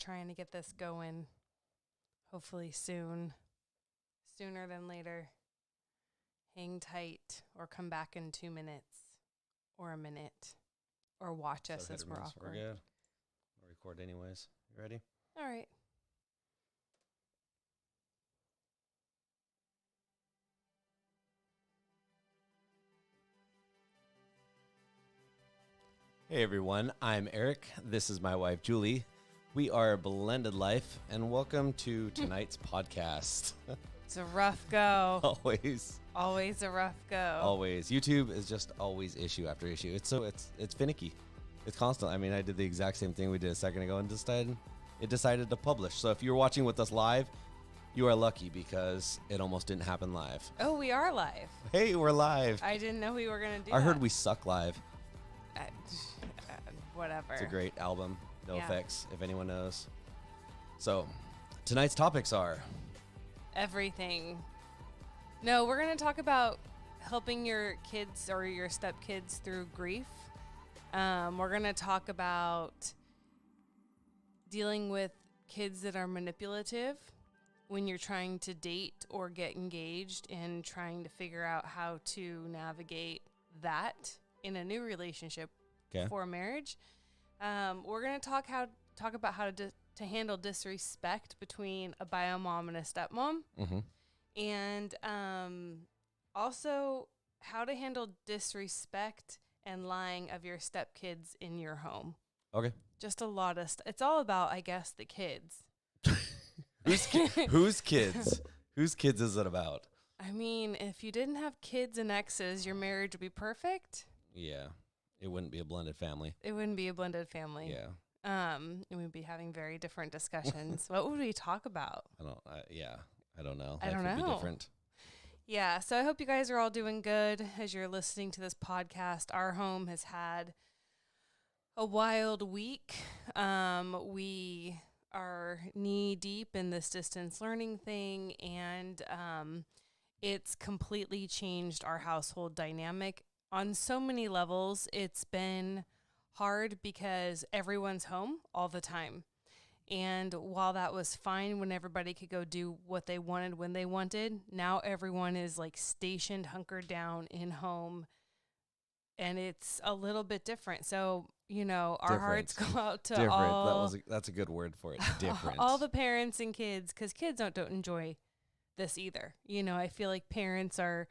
trying to get this going hopefully sooner than later. Hang tight or come back in 2 minutes or a minute or watch us as we're awkward. We're good. We'll record anyways. You ready? All right. Hey everyone, I'm Eric. This is my wife Julie. We are Blended Life, and welcome to tonight's podcast. It's a rough go. Always a rough go. Always. YouTube is just always issue after issue. It's finicky. It's constant. I mean, I did the exact same thing we did a second ago and decided to publish. So if you're watching with us live, you are lucky because it almost didn't happen live. Oh, we are live. Hey, we're live. I didn't know we were going to do that. I heard we suck live. Whatever. It's a great album. No effects, if anyone knows. So, tonight's topics are... everything. No, we're going to talk about helping your kids or your stepkids through grief. We're going to talk about dealing with kids that are manipulative when you're trying to date or get engaged and trying to figure out how to navigate that in a new relationship for marriage. We're going to talk about how to handle disrespect between a bio mom and a stepmom. Mm-hmm. And also how to handle disrespect and lying of your stepkids in your home. Okay. Just a lot of it's all about, I guess, the kids. Whose kids? Whose kids is it about? I mean, if you didn't have kids and exes, your marriage would be perfect. Yeah. It wouldn't be a blended family. It wouldn't be a blended family. Yeah. And we'd be having very different discussions. What would we talk about? I don't know. I don't know. Life would be different. Yeah. So I hope you guys are all doing good as you're listening to this podcast. Our home has had a wild week. We are knee deep in this distance learning thing, and it's completely changed our household dynamic on so many levels. It's been hard because everyone's home all the time. And while that was fine when everybody could go do what they wanted when they wanted, now everyone is like stationed, hunkered down in home. And it's a little bit different. So, our hearts go out to all. That's a good word for it. Different. All the parents and kids, because kids don't enjoy this either. I feel like parents are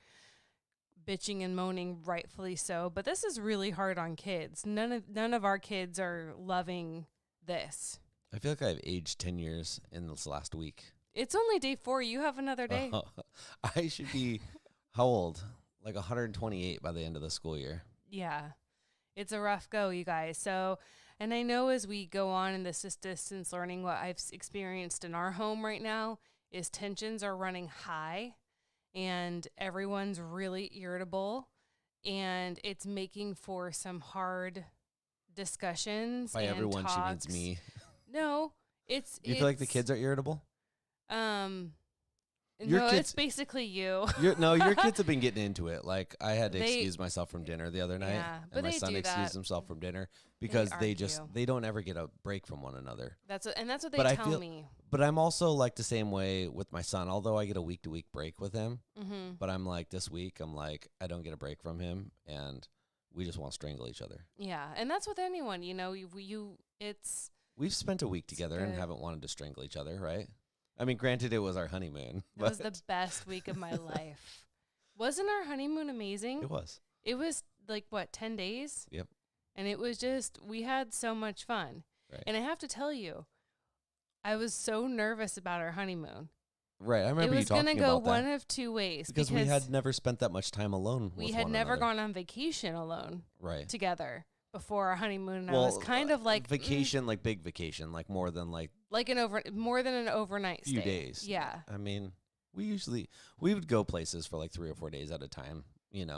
bitching and moaning, rightfully so, but this is really hard on kids. None of our kids are loving this. I feel like I've aged 10 years in this last week. It's only day 4. You have another day. I should be, how old? Like 128 by the end of the school year. Yeah. It's a rough go, you guys. So, and I know as we go on in this distance learning, what I've experienced in our home right now is tensions are running high. And everyone's really irritable, and it's making for some hard discussions. By and everyone, talks. she means me. No, You feel like the kids are irritable? It's basically you. Your kids have been getting into it. Like, I had to excuse myself from dinner the other night, but and my son excused himself from dinner because they don't ever get a break from one another. That's what they tell me. But I'm also like the same way with my son, although I get a week-to-week break with him. Mm-hmm. But I'm like, this week, I don't get a break from him, and we just want to strangle each other. Yeah, and that's with anyone, We've spent a week together and haven't wanted to strangle each other, right? I mean, granted, it was our honeymoon. It was the best week of my life. Wasn't our honeymoon amazing? It was. It was 10 days? Yep. And it was we had so much fun. Right. And I have to tell you, I was so nervous about our honeymoon. Right. I remember you talking about that. It was going to go one of two ways. Because we had never spent that much time alone with one another. We had never gone on vacation alone. Right. Together before our honeymoon. And I was kind of like... vacation, like big vacation, like more than like... more than an overnight stay. Few days. Yeah. I mean, we would go places for like 3 or 4 days at a time, and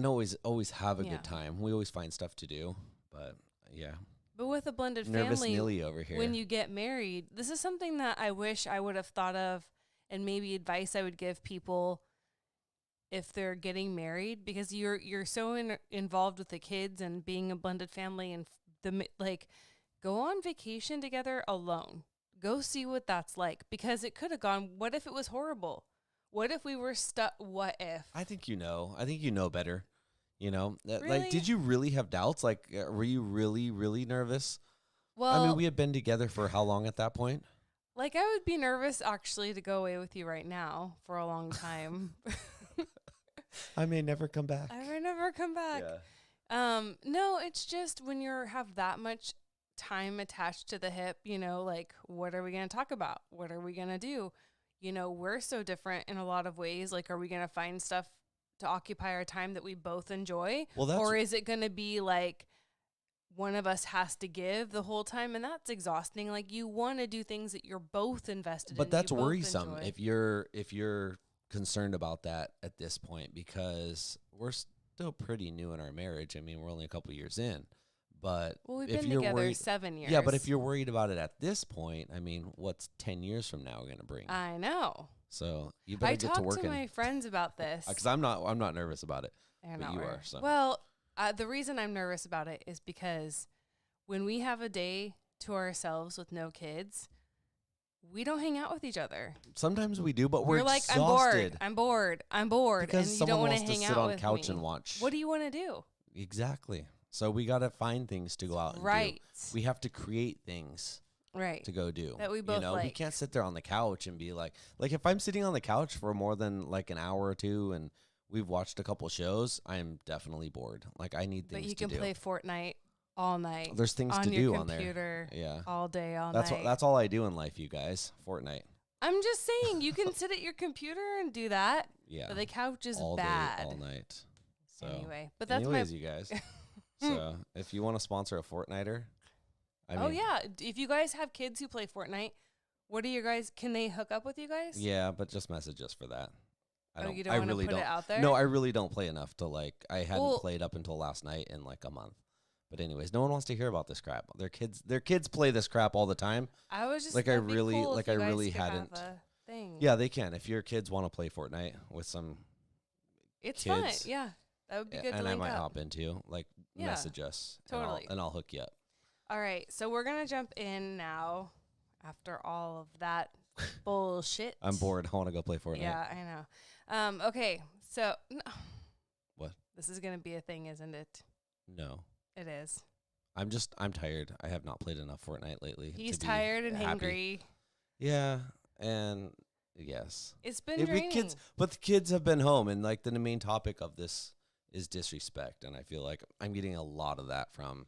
always have a good time. We always find stuff to do, but yeah. But with a blended Nervous family, Nilly over here. When you get married, this is something that I wish I would have thought of, and maybe advice I would give people if they're getting married, because you're so involved with the kids and being a blended family and go on vacation together alone. Go see what that's like, because it could have gone. What if it was horrible? What if we were stuck? What if? I think you know better. Like, Really? did you really have doubts? Like, were you really, really nervous? Well, I mean, we had been together for how long at that point? like, I would be nervous actually to go away with you right now for a long time. I may never come back. I would never come back. Yeah. No, it's just when you have that much time attached to the hip, like, what are we going to talk about? What are we going to do? We're so different in a lot of ways. Like, are we going to find stuff to occupy our time that we both enjoy? Well, or is it going to be like one of us has to give the whole time? And that's exhausting. Like, you want to do things that you're both invested in. But that's you both worrisome enjoy. if you're concerned about that at this point, because we're still pretty new in our marriage. I mean, we're only a couple years in. But Well, we've if been you're together worried, 7 years. yeah, but if you're worried about it at this point, I mean, what's 10 years from now going to bring? I know. So you better get to working. I talked to my friends about this. Because I'm not nervous about it. They're but not you worried. are. So. Well, the reason I'm nervous about it is because when we have a day to ourselves with no kids, we don't hang out with each other. Sometimes we do, but we're like, exhausted. I'm bored, because and you don't want to hang out with me. someone wants to sit on the couch and watch. What do you want to do? Exactly. So we got to find things to go out and do. We have to create things to go do. That we both We can't sit there on the couch and be like if I'm sitting on the couch for more than like an hour or two and we've watched a couple shows, I am definitely bored. Like, I need things to do. But you can play Fortnite all night. There's things to do on there. On your computer. Yeah. All day, all night. That's all I do in life, you guys. Fortnite. I'm just saying, you can sit at your computer and do that. Yeah. But the couch is all bad. Day, all night. So anyway, but that's you guys. So if you want to sponsor a Fortniter, yeah, if you guys have kids who play Fortnite, what are your guys? Can they hook up with you guys? Yeah, but just message us for that. You don't want to put it out there? No, I really don't play enough to I hadn't played up until last night in like a month. But anyways, no one wants to hear about this crap. Their kids play this crap all the time. I was just I really hadn't. Thing. Yeah, they can. If your kids want to play Fortnite with some it's kids, fun. Yeah. That would be good and to I link might up. hop into message us. Totally. And I'll hook you up. All right. So we're going to jump in now after all of that bullshit. I'm bored. I want to go play Fortnite. Yeah, I know. Okay. So what? This is going to be a thing, isn't it? No. It is. I'm tired. I have not played enough Fortnite lately. He's tired and happy. hangry. Yeah. And yes. It's been draining. But the kids have been home, and the main topic of this is disrespect, and I feel like I'm getting a lot of that from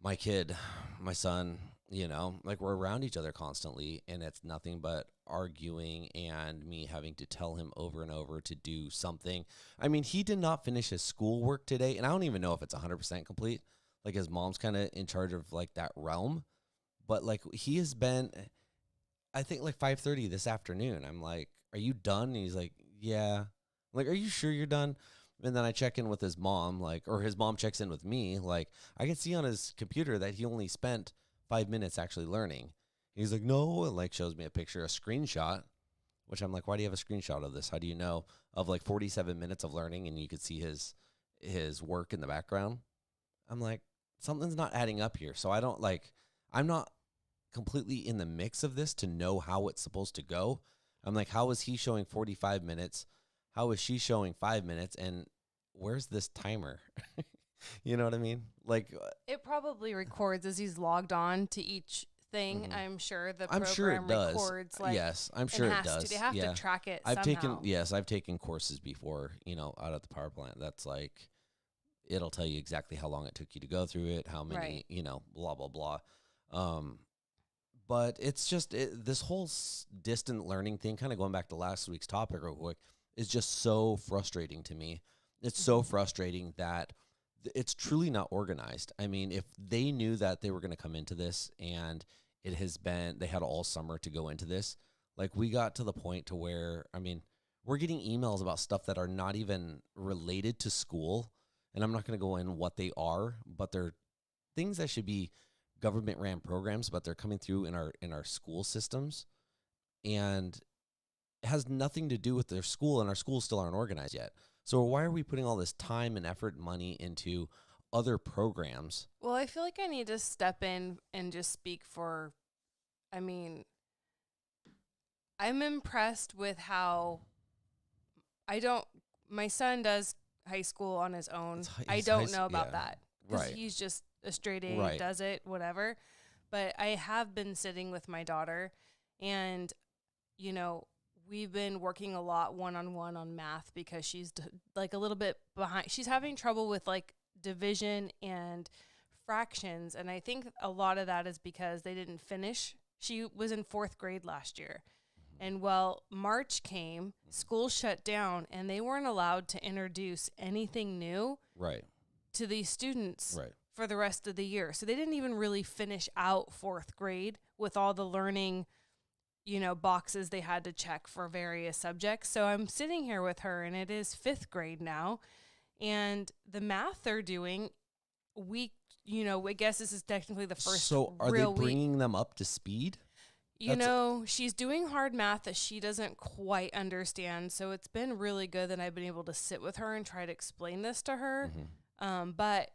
my kid, my son. We're around each other constantly, and it's nothing but arguing and me having to tell him over and over to do something. I mean, he did not finish his schoolwork today, and I don't even know if it's 100% complete. Like, his mom's kind of in charge of that realm, but he has been, I think 5:30 this afternoon. I'm like, "Are you done?" And he's like, "Yeah." I'm like, "Are you sure you're done?" And then I check in with his mom, or his mom checks in with me. I can see on his computer that he only spent 5 minutes actually learning. He's like, "No," and shows me a picture, a screenshot, which I'm like, "Why do you have a screenshot of this? How do you know of 47 minutes of learning?" And you could see his work in the background. I'm like, something's not adding up here. So I don't I'm not completely in the mix of this to know how it's supposed to go. I'm like, how is he showing 45 minutes? How is she showing 5 minutes? And where's this timer? You know what I mean? It probably records as he's logged on to each thing. Mm-hmm. I'm sure the program sure it does. Records. Yes, I'm sure it does. They have to track it I've somehow. taken courses before, out at the power plant. That's it'll tell you exactly how long it took you to go through it, how many, blah, blah, blah. But it's just this whole distant learning thing, kind of going back to last week's topic real quick, is just so frustrating to me. It's so frustrating that it's truly not organized. I mean, if they knew that they were going to come into this and they had all summer to go into this, we got to the point to where, I mean, we're getting emails about stuff that are not even related to school. And I'm not going to go in what they are, but they're things that should be government ran programs, but they're coming through in our school systems, and it has nothing to do with their school, and our schools still aren't organized yet. So why are we putting all this time and effort and money into other programs. Well, I feel like I need to step in and just speak for, I mean, I'm impressed with how my son does high school on his own. I don't know about that. Because he's just a straight A, does it, whatever. But I have been sitting with my daughter, and, you know, we've been working a lot one-on-one on math because she's like a little bit behind. She's having trouble with like division and fractions. And I think a lot of that is because they didn't finish. She was in 4th grade last year. And well, March came, school shut down, and they weren't allowed to introduce anything new to these students for the rest of the year. So they didn't even really finish out 4th grade with all the learning, you know, boxes they had to check for various subjects. So I'm sitting here with her, and it is 5th grade now. And the math they're doing, I guess this is technically the first So are real they bringing them up to speed? You know, she's doing hard math that she doesn't quite understand. So it's been really good that I've been able to sit with her and try to explain this to her. But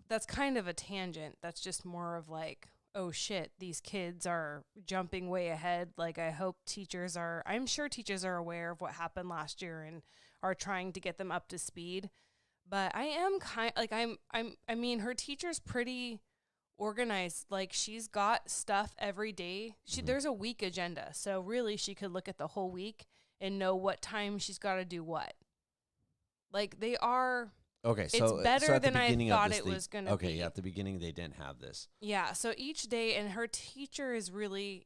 that's kind of a tangent. That's just more of like, oh shit, these kids are jumping way ahead. Like I'm sure teachers are aware of what happened last year and are trying to get them up to speed. But I am I mean, her teacher's pretty organized. Like she's got stuff every day. There's a week agenda. So really she could look at the whole week and know what time she's got to do what. Like they are. Okay. It's better than I thought it was going to be. Okay. Yeah. At the beginning they didn't have this. Yeah. So each day, and her teacher is really,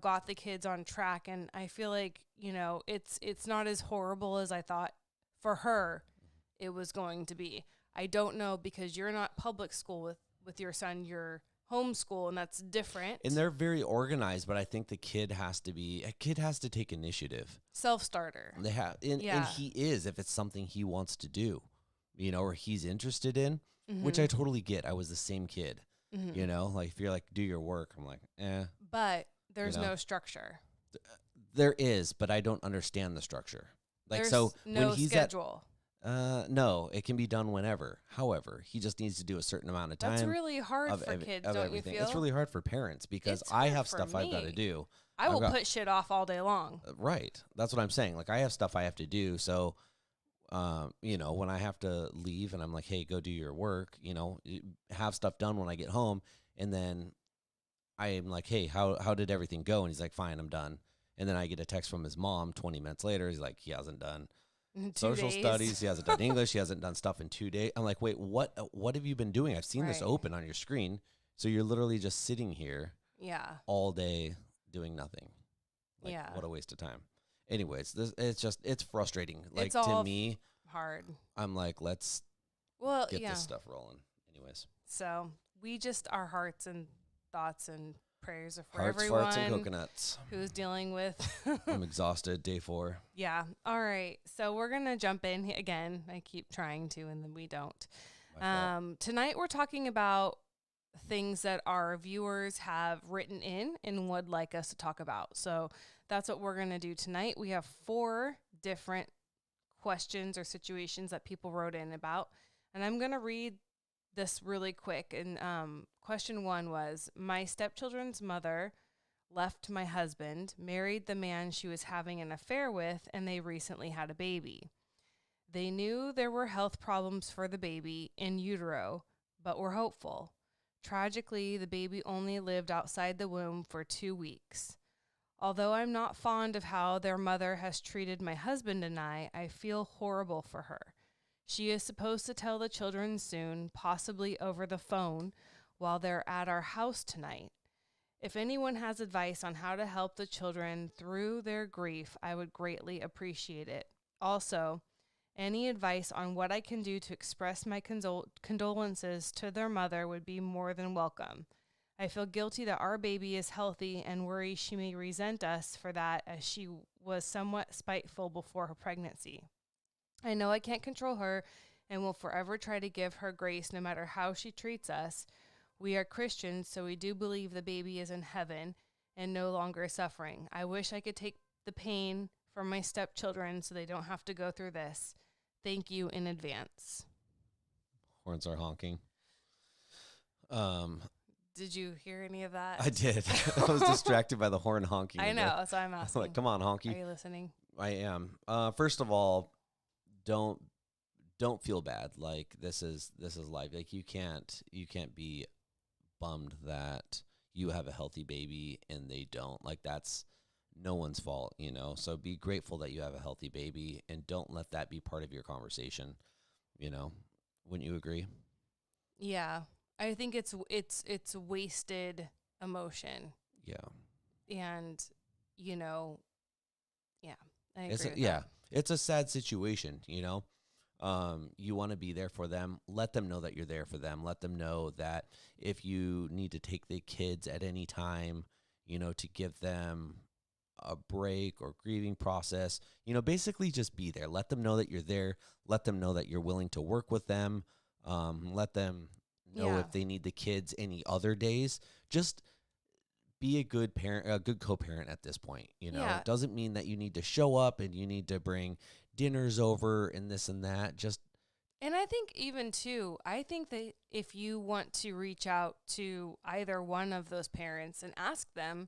got the kids on track. And I feel like, it's not as horrible as I thought for her it was going to be. I don't know, because you're not public school with your son, you're homeschool, and that's different. And they're very organized, but I think a kid has to take initiative. Self-starter. They have, and he is, if it's something he wants to do, or he's interested in, which I totally get. I was the same kid, like if you're like, do your work, I'm like, eh. But there's no structure. There is, but I don't understand the structure. Like, there's so no when he's schedule. No, it can be done whenever. However, he just needs to do a certain amount of time. That's really hard for kids, don't everything. you feel? It's really hard for parents because I have stuff I've got to do. I will put shit off all day long. Right. That's what I'm saying. Like I have stuff I have to do. So, when I have to leave and I'm like, hey, go do your work, have stuff done when I get home. And then I'm like, hey, how did everything go? And he's like, fine, I'm done. And then I get a text from his mom 20 minutes later. He's like, he hasn't done social studies. He hasn't done English. He hasn't done stuff in 2 days. I'm like, wait, what have you been doing? I've seen this open on your screen. So you're literally just sitting here all day doing nothing. Like, what a waste of time. Anyways, it's frustrating. Like, it's all to me, hard. I'm like, let's get this stuff rolling. Anyways. So we just, our hearts and thoughts and prayers are for Hearts, everyone farts, and coconuts. Who's dealing with. I'm exhausted. Day 4. Yeah. All right. So we're going to jump in again. I keep trying to, and then we don't. Tonight we're talking about things that our viewers have written in and would like us to talk about. So that's what we're going to do tonight. We have 4 different questions or situations that people wrote in about, and I'm going to read this really quick. And question 1 was, my stepchildren's mother left my husband, married the man she was having an affair with, and they recently had a baby. They knew there were health problems for the baby in utero, but were hopeful. Tragically, the baby only lived outside the womb for 2 weeks. Although I'm not fond of how their mother has treated my husband and I feel horrible for her. She is supposed to tell the children soon, possibly over the phone, while they're at our house tonight. If anyone has advice on how to help the children through their grief, I would greatly appreciate it. Also, any advice on what I can do to express my condolences to their mother would be more than welcome. I feel guilty that our baby is healthy and worry she may resent us for that, as she was somewhat spiteful before her pregnancy. I know I can't control her and will forever try to give her grace no matter how she treats us. We are Christians, so we do believe the baby is in heaven and no longer suffering. I wish I could take the pain from my stepchildren so they don't have to go through this. Thank you in advance. Horns are honking. Um, Did you hear any of that? I did. I was distracted by the horn honking. I know, so I'm I'm asking. like, come on, Are honky. you listening? I am. First of all, don't feel bad. Like this is life. Like you can't be bummed that you have a healthy baby and they don't. Like that's no one's fault, you know. So be grateful that you have a healthy baby and don't let that be part of your conversation, you know. Wouldn't you agree? Yeah. I think it's wasted emotion. Yeah. And you know, yeah. I It's agree a, with yeah. that. It's a sad situation, you know. You want to be there for them. Let them know that you're there for them. Let them know that if you need to take the kids at any time, you know, to give them a break or grieving process, you know, basically just be there. Let them know that you're there. Let them know that you're willing to work with them. Let them know Yeah. if they need the kids any other days. Just be a good parent, a good co-parent at this point. You know, Yeah. it doesn't mean that you need to show up and you need to bring dinners over and this and that. Just And I think even too, I think that if you want to reach out to either one of those parents and ask them,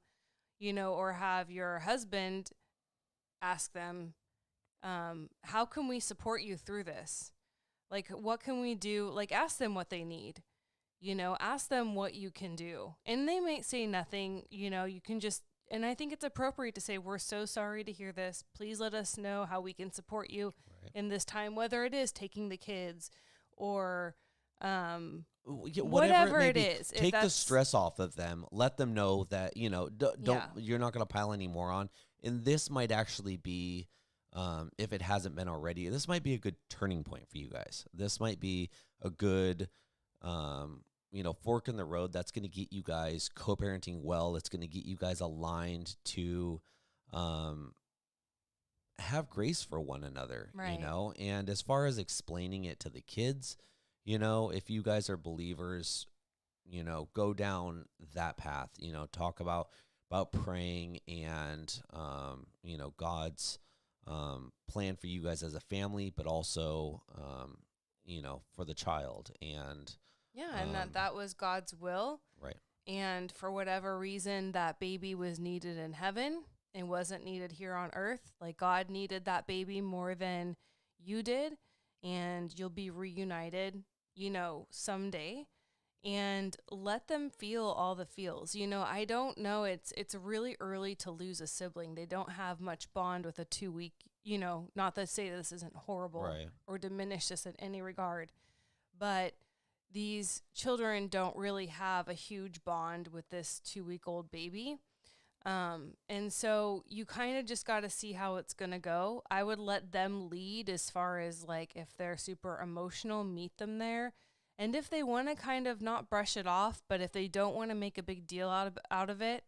you know, or have your husband ask them, how can we support you through this? Like, what can we do? Like, ask them what they need, you know, ask them what you can do. And they might say nothing, you know, you can just, and I think it's appropriate to say, we're so sorry to hear this. Please let us know how we can support you right. in this time, whether it is taking the kids or Whatever whatever may it be, is. If take the that's, stress off of them. Let them know that, you know, don't yeah, you're not going to pile any more on. And this might actually be, if it hasn't been already, this might be a good turning point for you guys. This might be a good, you know, fork in the road that's going to get you guys co-parenting well. It's going to get you guys aligned to, have grace for one another, you right. know? And as far as explaining it to the kids, you know, if you guys are believers, you know, go down that path, you know, talk about praying and you know, God's plan for you guys as a family, but also you know, for the child and Yeah. And that was God's will. right. And for whatever reason, that baby was needed in heaven and wasn't needed here on earth. Like God needed that baby more than you did. And you'll be reunited, you know, someday. And let them feel all the feels. You know, I don't know. It's really early to lose a sibling. They don't have much bond with a 2 week, you know, not to say this isn't horrible Right. or diminish this in any regard, but these children don't really have a huge bond with this 2 week old baby. And so you kind of just got to see how it's going to go. I would let them lead as far as like if they're super emotional, meet them there. And if they want to kind of not brush it off, but if they don't want to make a big deal out of it,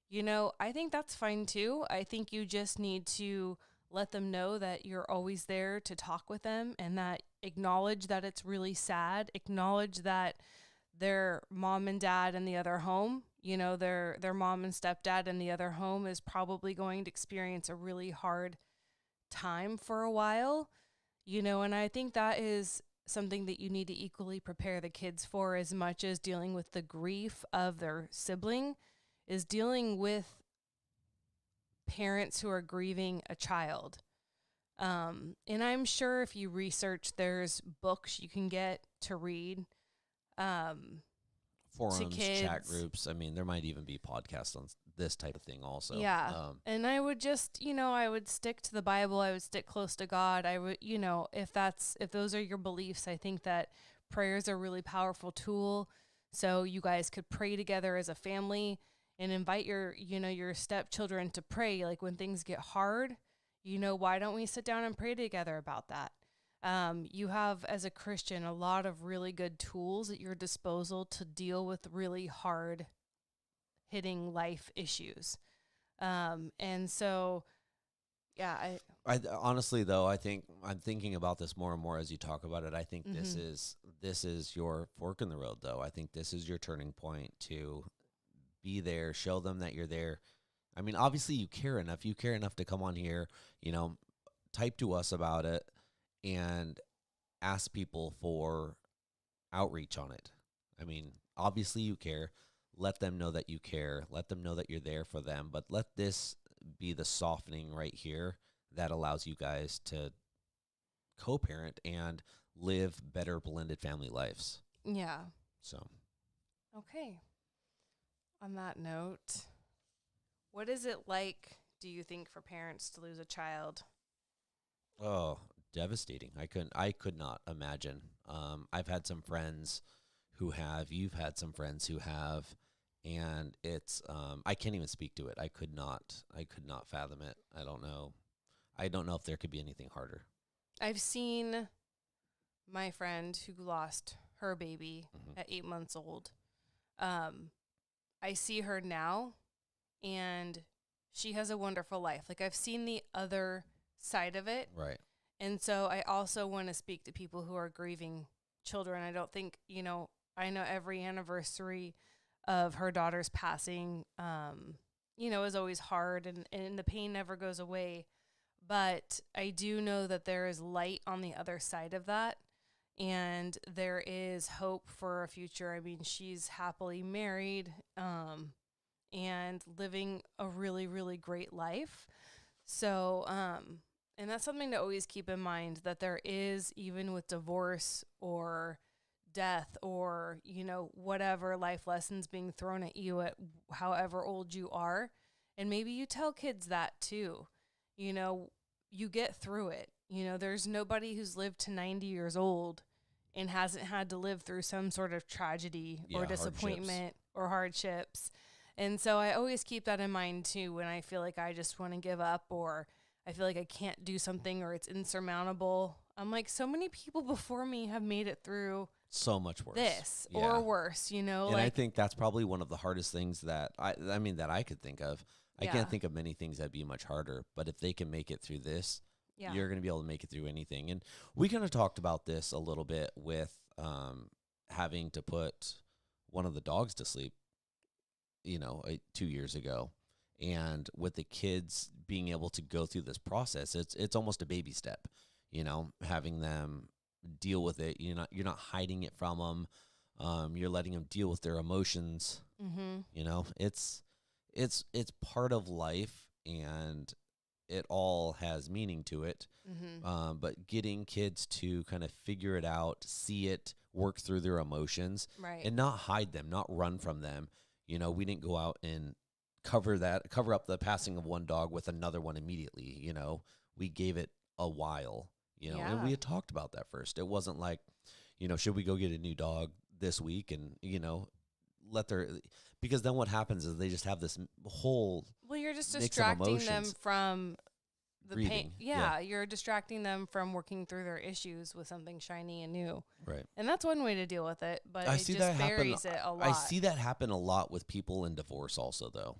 you know, I think that's fine too. I think you just need to let them know that you're always there to talk with them and that acknowledge that it's really sad, acknowledge that their mom and dad in the other home, you know, their mom and stepdad in the other home is probably going to experience a really hard time for a while, you know, and I think that is something that you need to equally prepare the kids for as much as dealing with the grief of their sibling is dealing with parents who are grieving a child. And I'm sure if you research, there's books you can get to read to Forums, chat kids. groups. I mean, there might even be podcasts on this type of thing also. Yeah. And I would just, you know, I would stick to the Bible. I would stick close to God. I would, you know, if those are your beliefs, I think that prayer is a really powerful tool. So you guys could pray together as a family and invite your, you know, your stepchildren to pray. Like when things get hard, you know, why don't we sit down and pray together about that? You have, as a Christian, a lot of really good tools at your disposal to deal with really hard hitting life issues. And so, yeah, I honestly though, I think I'm thinking about this more and more as you talk about it. I think mm-hmm. this is your fork in the road though. I think this is your turning point to be there, show them that you're there. I mean, obviously you care enough. You care enough to come on here, you know, type to us about it and ask people for outreach on it. I mean, obviously you care. Let them know that you care. Let them know that you're there for them. But let this be the softening right here that allows you guys to co-parent and live better blended family lives. Yeah. So, Okay. On that note, what is it like, do you think, for parents to lose a child? oh, devastating. I could not imagine. I've had some friends who have, you've had some friends who have, and it's, I can't even speak to it. I could not fathom it. I don't know. I don't know if there could be anything harder. I've seen my friend who lost her baby at 8 months old. I see her now, and she has a wonderful life. Like, I've seen the other side of it. Right. And so I also want to speak to people who are grieving children. I don't think, I know every anniversary of her daughter's passing, is always hard, and the pain never goes away. But I do know that there is light on the other side of that, and there is hope for a future. I mean, she's happily married, and living a really, really great life. So, and that's something to always keep in mind, that there is, even with divorce or death or, whatever life lessons being thrown at you at however old you are. And maybe you tell kids that too, you get through it. There's nobody who's lived to 90 years old and hasn't had to live through some sort of tragedy or disappointment or hardships. And so I always keep that in mind too, when I feel like I just want to give up, or I feel like I can't do something, or it's insurmountable. I'm like, so many people before me have made it through so much worse. This or worse, And I think that's probably one of the hardest things that that I could think of. I can't think of many things that'd be much harder, but if they can make it through this, you're going to be able to make it through anything. And we kind of talked about this a little bit with having to put one of the dogs to sleep, 2 years ago. And with the kids being able to go through this process, it's almost a baby step, having them deal with it. You're not hiding it from them. You're letting them deal with their emotions. It's part of life, and it all has meaning to it. But getting kids to kind of figure it out, see it, work through their emotions, and not hide them, not run from them. We didn't go out and cover up the passing of one dog with another one immediately. We gave it a while, and we had talked about that first. It wasn't like, should we go get a new dog this week and, because then what happens is they just have this whole you're just distracting them from the grieving. pain. Yeah, you're distracting them from working through their issues with something shiny and new. Right. And that's one way to deal with it, but I it see just that buries happen. it a lot. I see that happen a lot with people in divorce also, though.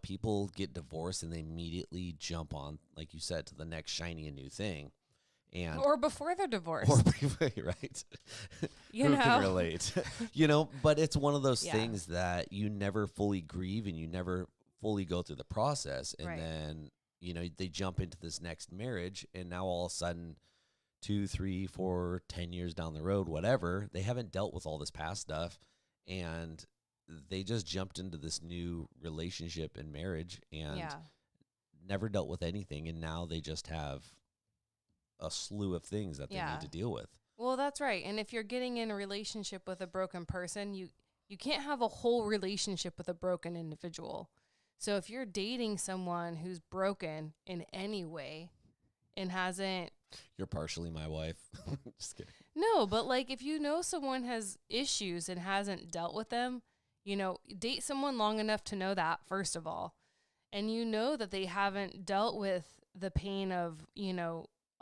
People get divorced and they immediately jump on, like you said, to the next shiny and new thing. Or before they're divorced. Right. Who can relate? But it's one of those things that you never fully grieve and you never fully go through the process. And then, they jump into this next marriage, and now all of a sudden 2, 3, 4, 10 years down the road, whatever, they haven't dealt with all this past stuff, and they just jumped into this new relationship and marriage and never dealt with anything. And now they just have a slew of things that they need to deal with. Well, that's right. And if you're getting in a relationship with a broken person, you can't have a whole relationship with a broken individual. So if you're dating someone who's broken in any way and hasn't... You're partially my wife. Just kidding. No, but if you know someone has issues and hasn't dealt with them, date someone long enough to know that, first of all. And that they haven't dealt with the pain of,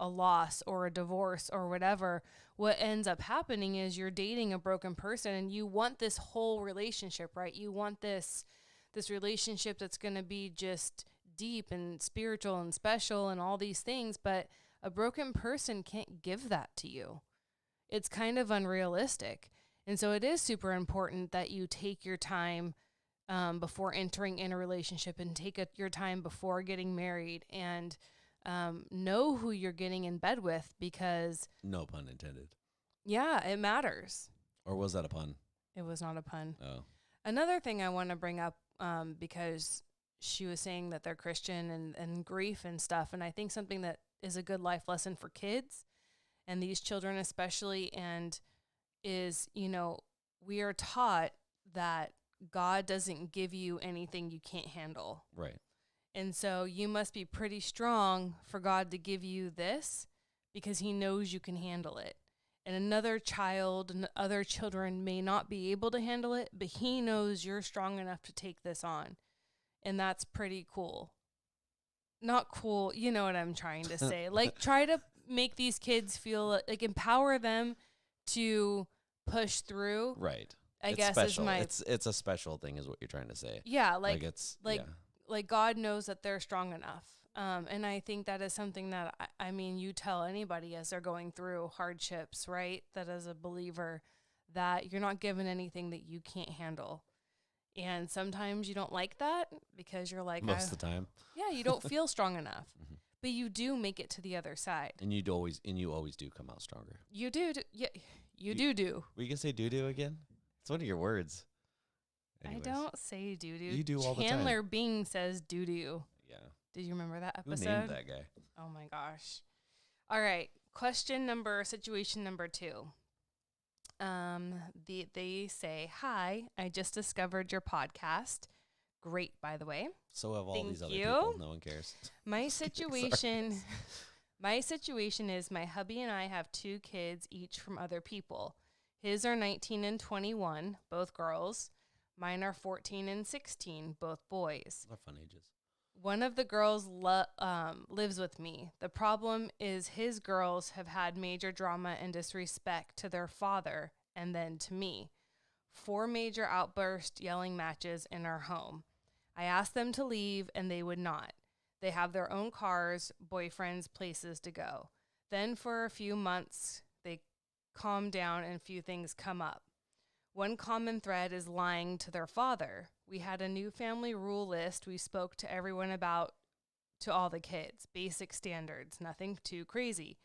a loss or a divorce or whatever. What ends up happening is you're dating a broken person, and you want this whole relationship, right? You want this relationship that's going to be just deep and spiritual and special and all these things, but a broken person can't give that to you. It's kind of unrealistic. And so it is super important that you take your time before entering in a relationship, and take your time before getting married, and know who you're getting in bed with, because... No pun intended. Yeah, it matters. Or was that a pun? It was not a pun. Oh. Another thing I want to bring up, because she was saying that they're Christian and grief and stuff, and I think something that is a good life lesson for kids and these children especially, and is, we are taught that God doesn't give you anything you can't handle. Right. And so you must be pretty strong for God to give you this because he knows you can handle it. And another child and other children may not be able to handle it, but he knows you're strong enough to take this on. And that's pretty cool. Not cool, you know what I'm trying to say. Like, try to make these kids feel, like, empower them to push through. Right. I it's guess special. is It's a special thing is what you're trying to say. yeah, like God knows that they're strong enough. And I think that is something that, I mean, you tell anybody as they're going through hardships, right? That as a believer, that you're not given anything that you can't handle. And sometimes you don't like that because you're like, most of the time. Yeah, you don't feel strong enough. Mm-hmm. But you do make it to the other side. And you always do come out stronger. You do. Yeah, you do. Were you going to say doo-doo again? It's one of your words. Anyways. I don't say doo-doo. You do all the time. Chandler Bing says doo-doo. Yeah. Did you remember that episode? Who named that guy? Oh my gosh. All right. Situation number 2. They say, "Hi, I just discovered your podcast. Great, by the way. So have all Thank these other you. people. No one cares." My situation is my hubby and I have 2 kids each from other people. His are 19 and 21, both girls. Mine are 14 and 16, both boys. They're fun ages. One of the girls lives with me. The problem is his girls have had major drama and disrespect to their father and then to me. 4 major outburst yelling matches in our home. I asked them to leave and they would not. They have their own cars, boyfriends, places to go. Then for a few months, they calm down and few things come up. One common thread is lying to their father. We had a new family rule list we spoke to everyone about, to all the kids. Basic standards, nothing too crazy.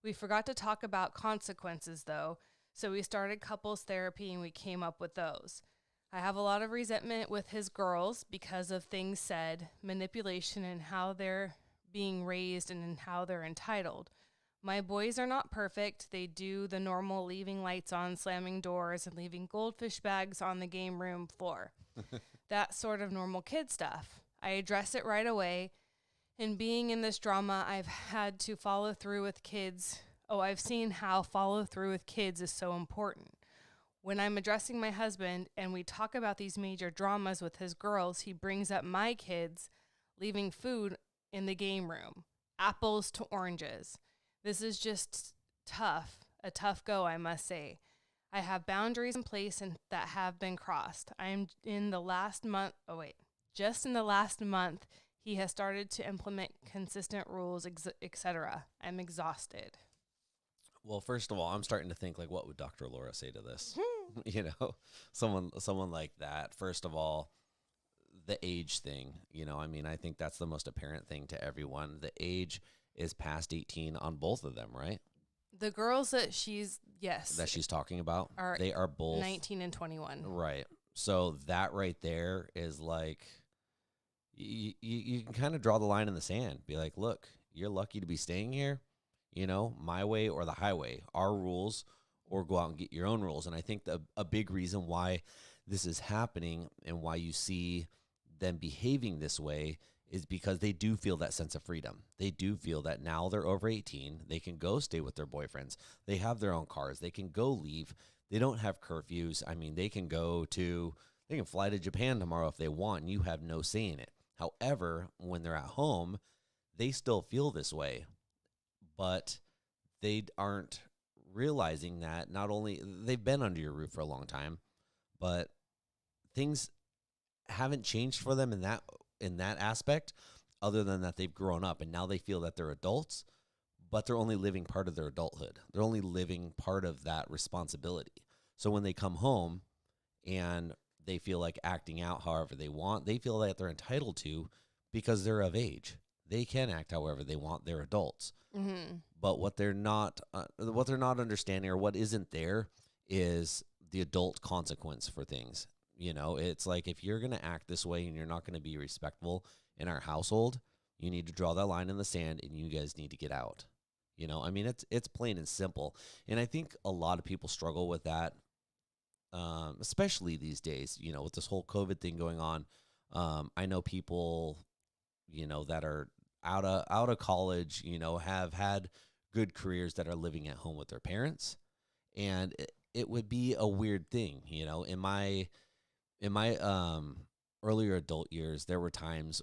We forgot to talk about consequences, though, so we started couples therapy and we came up with those. I have a lot of resentment with his girls because of things said, manipulation, and how they're being raised and in how they're entitled. My boys are not perfect. They do the normal leaving lights on, slamming doors, and leaving goldfish bags on the game room floor. That sort of normal kid stuff. I address it right away. And being in this drama, I've had to follow through with kids. Oh, I've seen how follow through with kids is so important. When I'm addressing my husband and we talk about these major dramas with his girls, he brings up my kids leaving food in the game room, apples to oranges. This is just a tough go, I must say. I have boundaries in place and that have been crossed. Just in the last month, he has started to implement consistent rules, etc. I'm exhausted. Well, first of all, I'm starting to think, like, what would Dr. Laura say to this? Someone like that. First of all, the age thing, I mean, I think that's the most apparent thing to everyone. The age is past 18 on both of them, right? The girls that she's talking about, they are both 19 and 21. Right. So that right there is like, you can kind of draw the line in the sand. Be like, look, you're lucky to be staying here, my way or the highway, our rules, or go out and get your own rules. And I think a big reason why this is happening and why you see them behaving this way is because they do feel that sense of freedom. They do feel that now they're over 18. They can go stay with their boyfriends. They have their own cars. They can go leave. They don't have curfews. I mean, they can fly to Japan tomorrow if they want, and you have no say in it. However, when they're at home, they still feel this way, but they aren't realizing that not only they've been under your roof for a long time, but things haven't changed for them in that aspect, other than that they've grown up and now they feel that they're adults, but they're only living part of their adulthood. They're only living part of that responsibility. So when they come home and they feel like acting out however they want, they feel that they're entitled to because they're of age. They can act however they want. They're adults. Mm-hmm. But what they're not understanding, or what isn't there, is the adult consequence for things. You know, it's like if you're going to act this way and you're not going to be respectful in our household, you need to draw that line in the sand and you guys need to get out. You know, I mean, it's plain and simple. And I think a lot of people struggle with that, especially these days, you know, with this whole COVID thing going on. I know people, you know, that are out of college, you know, have had good careers that are living at home with their parents. And it would be a weird thing, you know, in my earlier adult years, there were times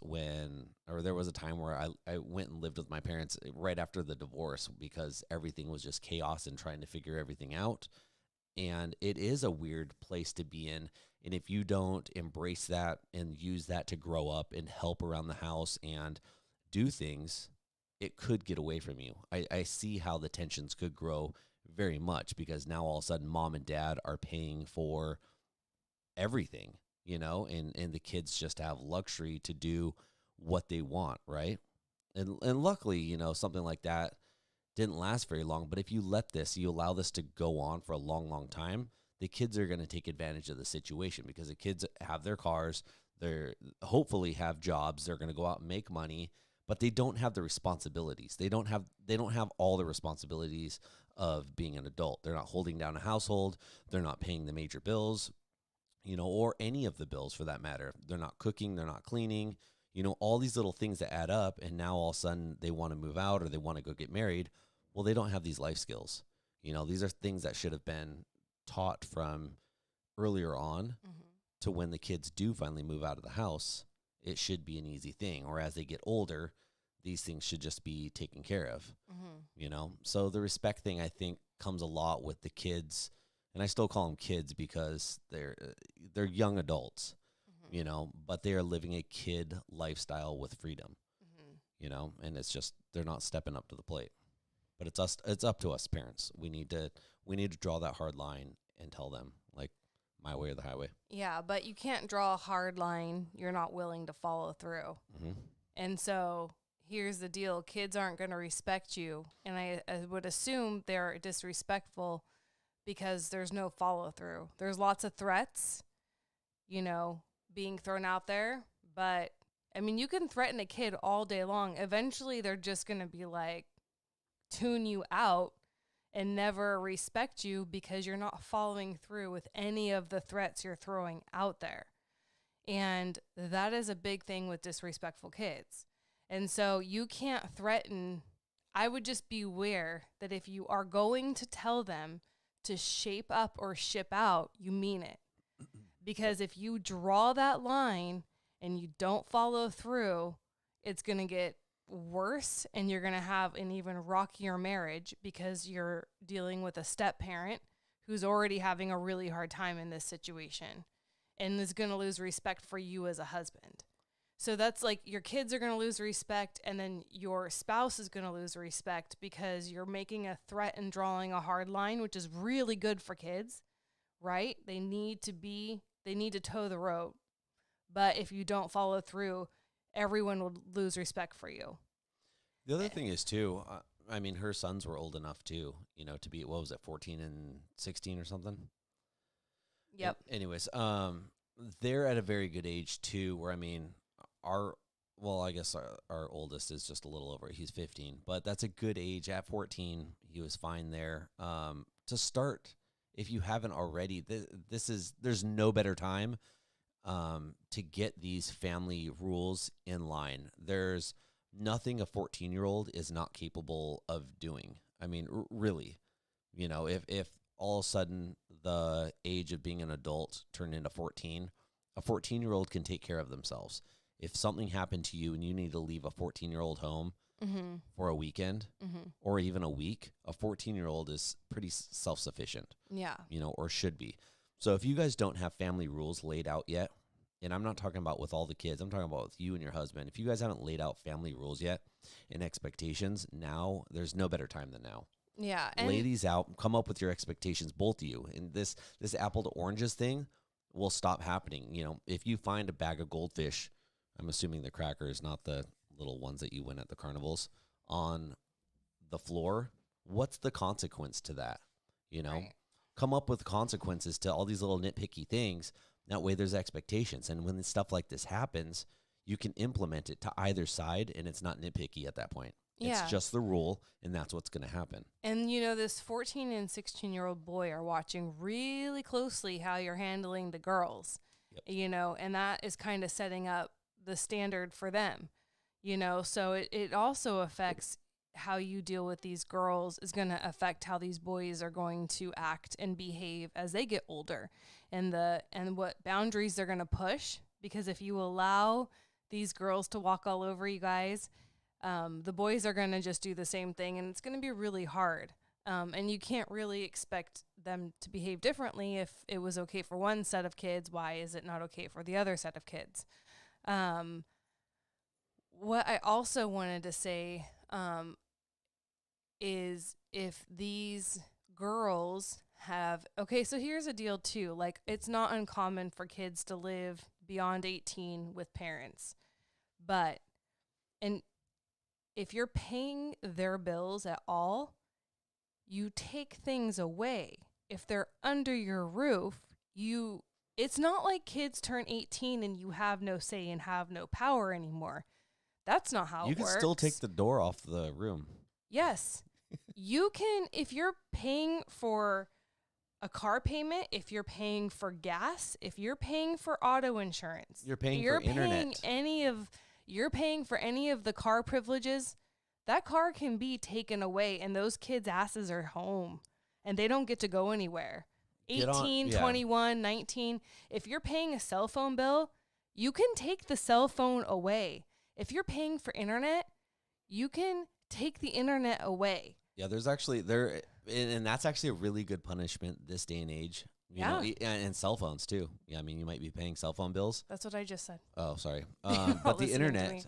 there was a time where I went and lived with my parents right after the divorce because everything was just chaos and trying to figure everything out. And it is a weird place to be in. And if you don't embrace that and use that to grow up and help around the house and do things, it could get away from you. I see how the tensions could grow very much because now all of a sudden mom and dad are paying for everything, you know, and the kids just have luxury to do what they want, right? And luckily, you know, something like that didn't last very long. But if you you allow this to go on for a long, long time, the kids are going to take advantage of the situation because the kids have their cars, they're hopefully have jobs, they're going to go out and make money, but they don't have the responsibilities. They don't have all the responsibilities of being an adult. They're not holding down a household. They're not paying the major bills, you know, or any of the bills for that matter. They're not cooking, they're not cleaning, you know, all these little things that add up. And now all of a sudden they want to move out or they want to go get married. Well, they don't have these life skills. You know, these are things that should have been taught from earlier on to when the kids do finally move out of the house. It should be an easy thing. Or as they get older, these things should just be taken care of, you know? So the respect thing, I think, comes a lot with the kids. And I still call them kids because they're young adults, you know, but they are living a kid lifestyle with freedom, you know, and it's just they're not stepping up to the plate. But it's up to us parents. We need to draw that hard line and tell them, like, my way or the highway. Yeah, but you can't draw a hard line you're not willing to follow through. And so here's the deal. Kids aren't going to respect you. And I would assume they're disrespectful because there's no follow through. There's lots of threats, you know, being thrown out there. But, I mean, you can threaten a kid all day long. Eventually, they're just going to be like, tune you out and never respect you because you're not following through with any of the threats you're throwing out there. And that is a big thing with disrespectful kids. And so you can't threaten. I would just beware that if you are going to tell them to shape up or ship out, you mean it. Because if you draw that line and you don't follow through, it's going to get worse and you're going to have an even rockier marriage because you're dealing with a step parent who's already having a really hard time in this situation and is going to lose respect for you as a husband. So that's like your kids are going to lose respect and then your spouse is going to lose respect because you're making a threat and drawing a hard line, which is really good for kids, right? They need to toe the rope. But if you don't follow through, everyone will lose respect for you. The other thing is, too, I mean, her sons were old enough, too, you know, to be, 14 and 16 or something? Yep. Anyways, they're at a very good age, too, where, I mean, I guess our oldest is just a little over, he's 15, but that's a good age. At 14, he was fine there. To start, if you haven't already, there's no better time to get these family rules in line. There's nothing a 14-year-old is not capable of doing. I mean, really, you know, if all of a sudden the age of being an adult turned into 14, a 14-year-old can take care of themselves. If something happened to you and you need to leave a 14-year-old home for a weekend or even a week, a 14-year-old is pretty self-sufficient. Yeah. You know, or should be. So if you guys don't have family rules laid out yet, and I'm not talking about with all the kids, I'm talking about with you and your husband. If you guys haven't laid out family rules yet and expectations, now there's no better time than now. Yeah. Lay these out, come up with your expectations, both of you. And this apple to oranges thing will stop happening. You know, if you find a bag of goldfish, I'm assuming the crackers, not the little ones that you win at the carnivals, on the floor, what's the consequence to that? You know? Right. come up with consequences to all these little nitpicky things. That way there's expectations. And when stuff like this happens, you can implement it to either side, and it's not nitpicky at that point. Yeah. It's just the rule, and that's what's going to happen. And, this 14 and 16-year-old boy are watching really closely how you're handling the girls, and that is kind of setting up the standard for them, So it also affects how you deal with these girls is going to affect how these boys are going to act and behave as they get older, and what boundaries they're going to push. Because if you allow these girls to walk all over you guys, the boys are going to just do the same thing, and it's going to be really hard. And you can't really expect them to behave differently. If it was okay for one set of kids, why is it not okay for the other set of kids? What I also wanted to say is if these girls have, okay, so here's a deal too. Like, it's not uncommon for kids to live beyond 18 with parents. And if you're paying their bills at all, you take things away. If they're under your roof, it's not like kids turn 18 and you have no say and have no power anymore. That's not how it works. You can still take the door off the room. Yes. You can, if you're paying for a car payment, if you're paying for gas, if you're paying for auto insurance, you're paying for internet. You're paying for any of the car privileges, that car can be taken away, and those kids' asses are home and they don't get to go anywhere. 18, 21, 19. If you're paying a cell phone bill, you can take the cell phone away. If you're paying for internet, you can take the internet away. Yeah, there's actually and that's actually a really good punishment this day and age. You know, and cell phones too. Yeah, I mean, you might be paying cell phone bills. That's what I just said. Oh, sorry. But the internet,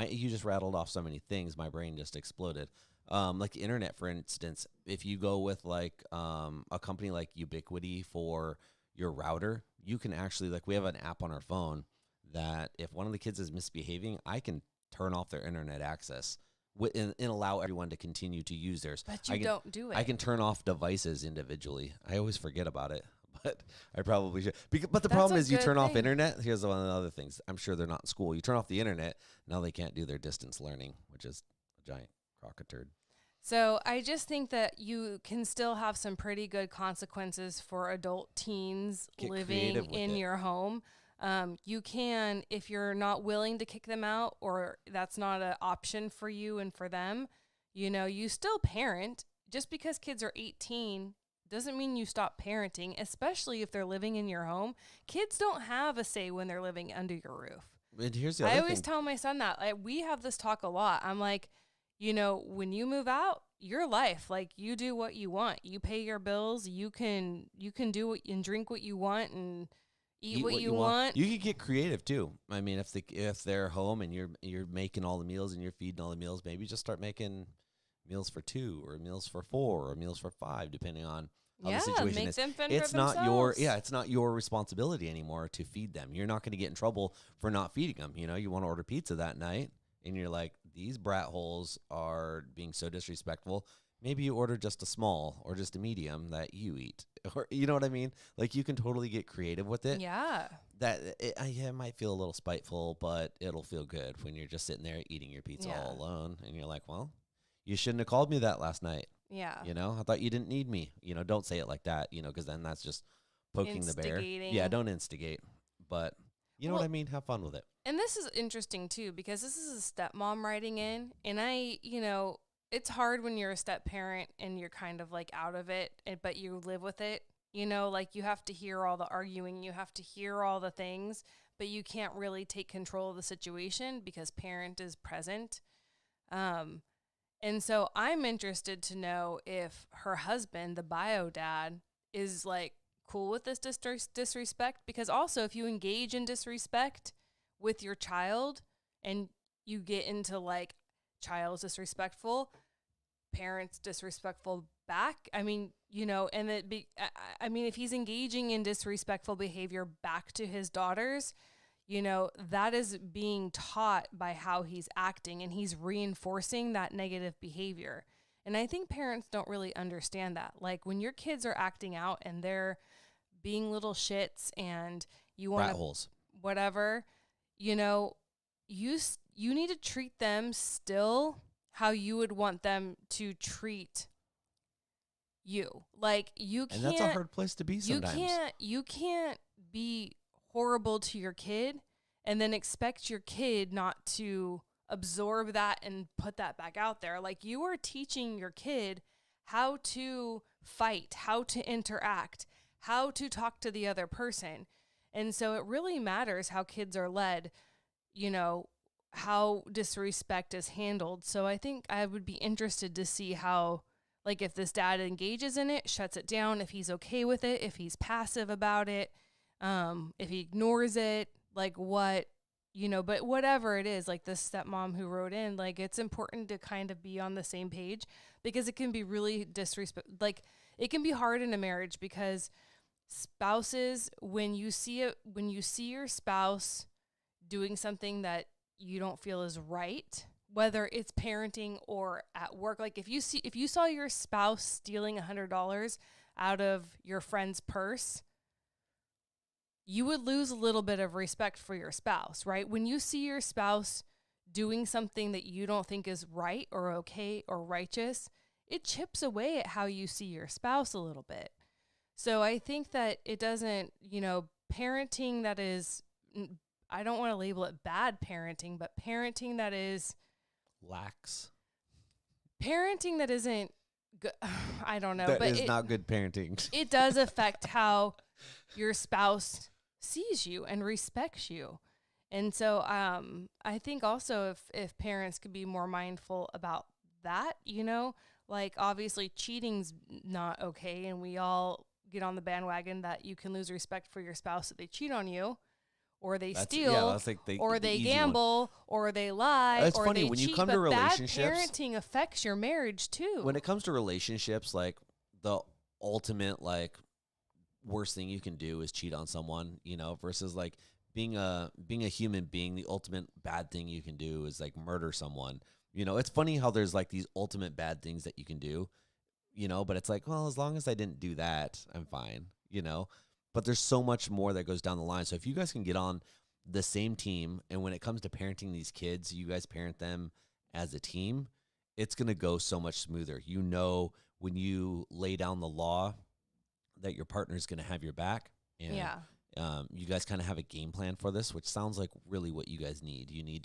you just rattled off so many things. My brain just exploded. Like the internet, for instance, if you go with like a company like Ubiquity for your router, you can actually, like, we have an app on our phone that if one of the kids is misbehaving, I can turn off their internet access and allow everyone to continue to use theirs. But you don't do it. I can turn off devices individually. I always forget about it, but I probably should. But the problem is you turn off internet. Here's one of the other things. I'm sure they're not in school. You turn off the internet, now they can't do their distance learning, which is a giant crock of turd. So I just think that you can still have some pretty good consequences for adult teens living in your home. You can, if you're not willing to kick them out, or that's not an option for you and for them, you still parent. Just because kids are 18 doesn't mean you stop parenting, especially if they're living in your home. Kids don't have a say when they're living under your roof. And here's the other I always tell my son that. We have this talk a lot. I'm like, when you move out, your life, like, you do what you want. You pay your bills. You can do what and drink what you want and eat what you want. You can get creative too. I mean, if they're home and you're making all the meals and you're feeding all the meals, maybe just start making meals for 2 or meals for 4 or meals for 5, depending on how the situation is. Them fend it's for not themselves. it's not your responsibility anymore to feed them. You're not going to get in trouble for not feeding them. You want to order pizza that night and you're like, these brat holes are being so disrespectful. Maybe you order just a small or just a medium that you eat. Or, you know what I mean? Like, you can totally get creative with it. Yeah. It might feel a little spiteful, but it'll feel good when you're just sitting there eating your pizza all alone. And you're like, well, you shouldn't have called me that last night. Yeah. I thought you didn't need me. Don't say it like that, because then that's just poking the bear. Yeah, don't instigate. But you know what I mean? Have fun with it. And this is interesting, too, because this is a stepmom writing in. And it's hard when you're a step parent and you're kind of like out of it, but you live with it. Like, you have to hear all the arguing, you have to hear all the things, but you can't really take control of the situation because parent is present. And so I'm interested to know if her husband, the bio dad, is like cool with this disrespect, because also if you engage in disrespect with your child and you get into like child's disrespectful, parents disrespectful back. I mean, and if he's engaging in disrespectful behavior back to his daughters, that is being taught by how he's acting, and he's reinforcing that negative behavior. And I think parents don't really understand that. Like when your kids are acting out and they're being little shits and you want Rat holes. whatever, you know, you need to treat them still how you would want them to treat you. Like you can't. And that's a hard place to be sometimes. You can't be horrible to your kid and then expect your kid not to absorb that and put that back out there. Like you are teaching your kid how to fight, how to interact, how to talk to the other person. And so it really matters how kids are led, you know, how disrespect is handled. So I think I would be interested to see how, like, if this dad engages in it, shuts it down, if he's okay with it, if he's passive about it, if he ignores it, like what, you know, but whatever it is, like this stepmom who wrote in, like it's important to kind of be on the same page because it can be really like it can be hard in a marriage because spouses, when you see your spouse doing something that you don't feel is right, whether it's parenting or at work, like if you saw your spouse stealing $100 out of your friend's purse, you would lose a little bit of respect for your spouse, right? When you see your spouse doing something that you don't think is right or okay or righteous, it chips away at how you see your spouse a little bit. So I think that it doesn't, you know, parenting that is, I don't want to label it bad parenting, but parenting that is lax. Parenting that isn't good. I don't know. That but is not good parenting. It does affect how your spouse sees you and respects you. And so I think also if parents could be more mindful about that, you know, like obviously cheating's not okay. And we all get on the bandwagon that you can lose respect for your spouse if they cheat on you or they steal or they gamble or they lie it's or funny, they when cheat. you come but to relationships, bad parenting affects your marriage too. When it comes to relationships, like the ultimate like worst thing you can do is cheat on someone, you know, versus like being a human being, the ultimate bad thing you can do is like murder someone. You know, it's funny how there's like these ultimate bad things that you can do, you know, but it's like, well, as long as I didn't do that, I'm fine, you know. But there's so much more that goes down the line. So if you guys can get on the same team, and when it comes to parenting these kids, you guys parent them as a team, it's going to go so much smoother. You know, when you lay down the law that your partner is going to have your back. And you guys kind of have a game plan for this, which sounds like really what you guys need. You need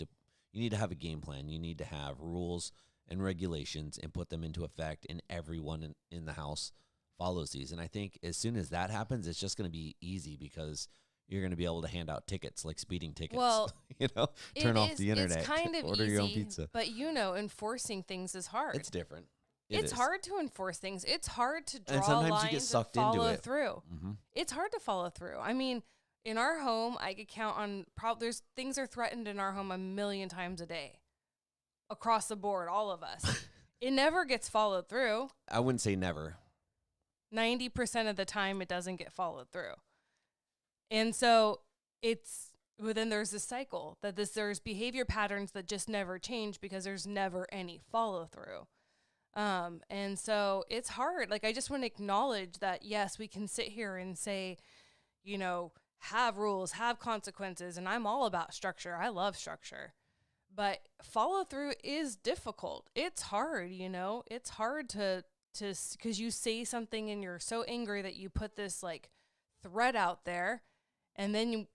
to have a game plan. You need to have rules and regulations and put them into effect, and everyone in the house follows these. And I think as soon as that happens, it's just going to be easy because you're going to be able to hand out tickets, like speeding tickets. Well, you know, turn off the internet, it's kind of order easy, your own pizza. But you know, enforcing things is hard. It's different. It's hard to enforce things. It's hard to draw and sometimes lines you get sucked and follow into it. through. Mm-hmm. It's hard to follow through. I mean, in our home, I could count on there's things are threatened in our home 1,000,000 times a day, across the board, all of us. It never gets followed through. I wouldn't say never. 90% of the time, it doesn't get followed through, and so then there's this cycle that there's behavior patterns that just never change because there's never any follow through. And so it's hard. Like, I just want to acknowledge that, yes, we can sit here and say, you know, have rules, have consequences. And I'm all about structure. I love structure, but follow through is difficult. It's hard, you know, it's hard cause you say something and you're so angry that you put this like threat out there. And then,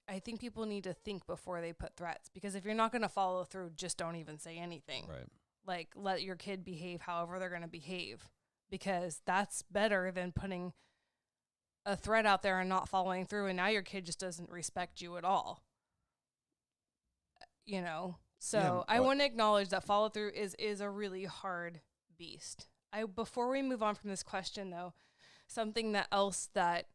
I think people need to think before they put threats, because if you're not going to follow through, just don't even say anything. Right. Like, let your kid behave however they're going to behave, because that's better than putting a threat out there and not following through. And now your kid just doesn't respect you at all. You know? So I want to acknowledge that follow through is a really hard beast. Before we move on from this question though, something else that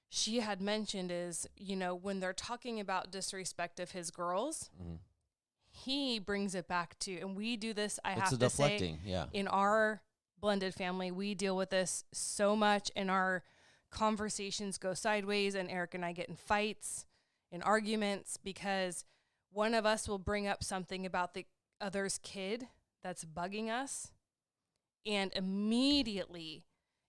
she had mentioned is, you know, when they're talking about disrespect of his girls, mm-hmm. he brings it back to, and we do this, in our blended family, we deal with this so much, and our conversations go sideways, and Eric and I get in fights and arguments because one of us will bring up something about the other's kid that's bugging us, And immediately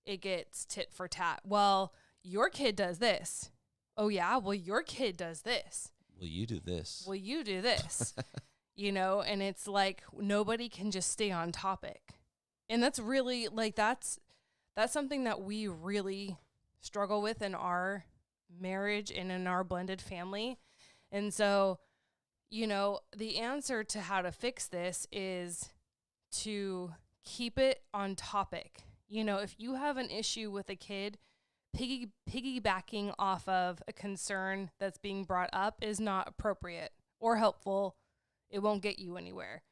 it gets tit for tat. Well, your kid does this. Oh, yeah? Well, your kid does this. Will you do this? Will you do this? You know, and it's like nobody can just stay on topic. And that's really, like, that's something that we really struggle with in our marriage and in our blended family. And so, you know, the answer to how to fix this is to keep it on topic. You know, if you have an issue with a kid, piggybacking off of a concern that's being brought up is not appropriate or helpful. It won't get you anywhere.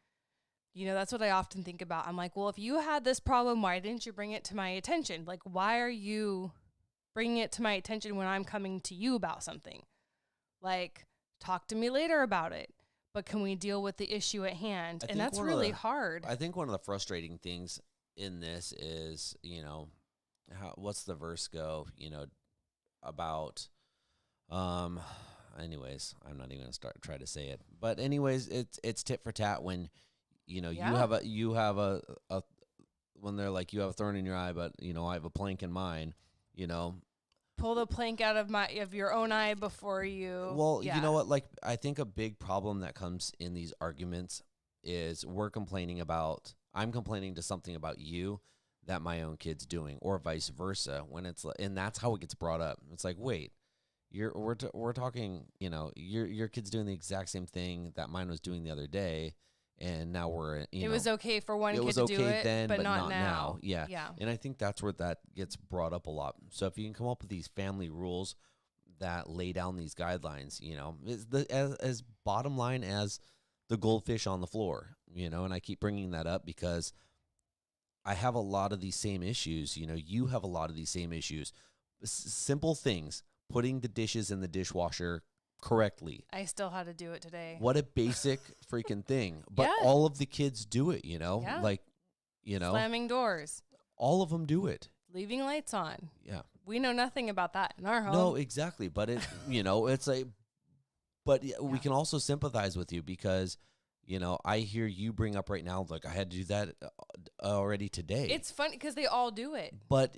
You know, that's what I often think about. I'm like, well, if you had this problem, why didn't you bring it to my attention? Like, why are you bringing it to my attention when I'm coming to you about something? Like, talk to me later about it. But can we deal with the issue at hand? And that's really hard. I think one of the frustrating things in this is, you know, what's the verse go, you know, about, anyways, I'm not even gonna try to say it, but anyways, it's tit for tat when, you know, you have a when they're like, you have a thorn in your eye, but, you know, I have a plank in mine, you know. Pull the plank out of your own eye before you. Well, you know what? Like, I think a big problem that comes in these arguments is I'm complaining to something about you that my own kid's doing, or vice versa. And that's how it gets brought up. It's like, wait, we're talking, you know, your kid's doing the exact same thing that mine was doing the other day. And now it was okay for one kid to do it, then, but not now. Yeah. And I think that's where that gets brought up a lot. So if you can come up with these family rules that lay down these guidelines, you know, as bottom line as the goldfish on the floor, you know, and I keep bringing that up because I have a lot of these same issues. You know, you have a lot of these same issues. Simple things, putting the dishes in the dishwasher correctly. I still had to do it today. What a basic freaking thing. But all of the kids do it, you know? Yeah. Like, you know. Slamming doors. All of them do it. Leaving lights on. Yeah. We know nothing about that in our home. No, exactly. But it, you know, it's like, but we can also sympathize with you because, you know, I hear you bring up right now, like, I had to do that already today. It's funny because they all do it. But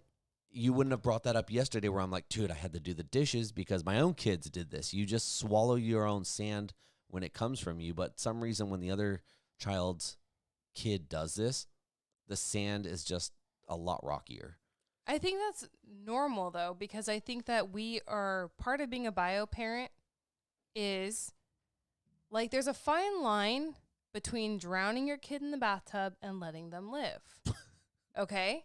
you wouldn't have brought that up yesterday where I'm like, dude, I had to do the dishes because my own kids did this. You just swallow your own sand when it comes from you. But some reason when the other child's kid does this, the sand is just a lot rockier. I think that's normal, though, because I think that we are part of being a bio parent is like there's a fine line between drowning your kid in the bathtub and letting them live. Okay?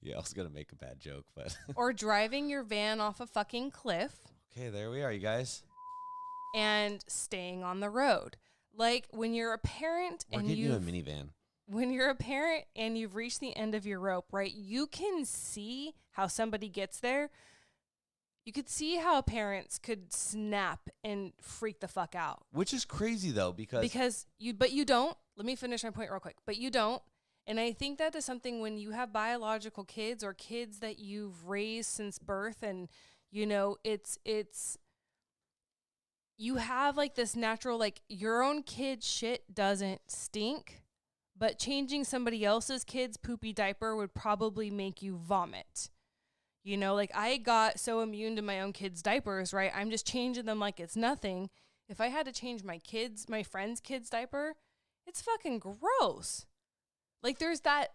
Yeah, I was going to make a bad joke, but. Or driving your van off a fucking cliff. Okay, there we are, you guys. And staying on the road. Like when you're a parent We're getting you a minivan. When you're a parent and you've reached the end of your rope, right? You can see how somebody gets there. You could see how parents could snap and freak the fuck out. Which is crazy though, because you don't. Let me finish my point real quick. But you don't. And I think that is something when you have biological kids or kids that you've raised since birth and, you know, it's you have like this natural, like your own kid's shit doesn't stink, but changing somebody else's kid's poopy diaper would probably make you vomit. You know, like I got so immune to my own kids' diapers, right? I'm just changing them like it's nothing. If I had to change my friend's kid's diaper, it's fucking gross. Like there's that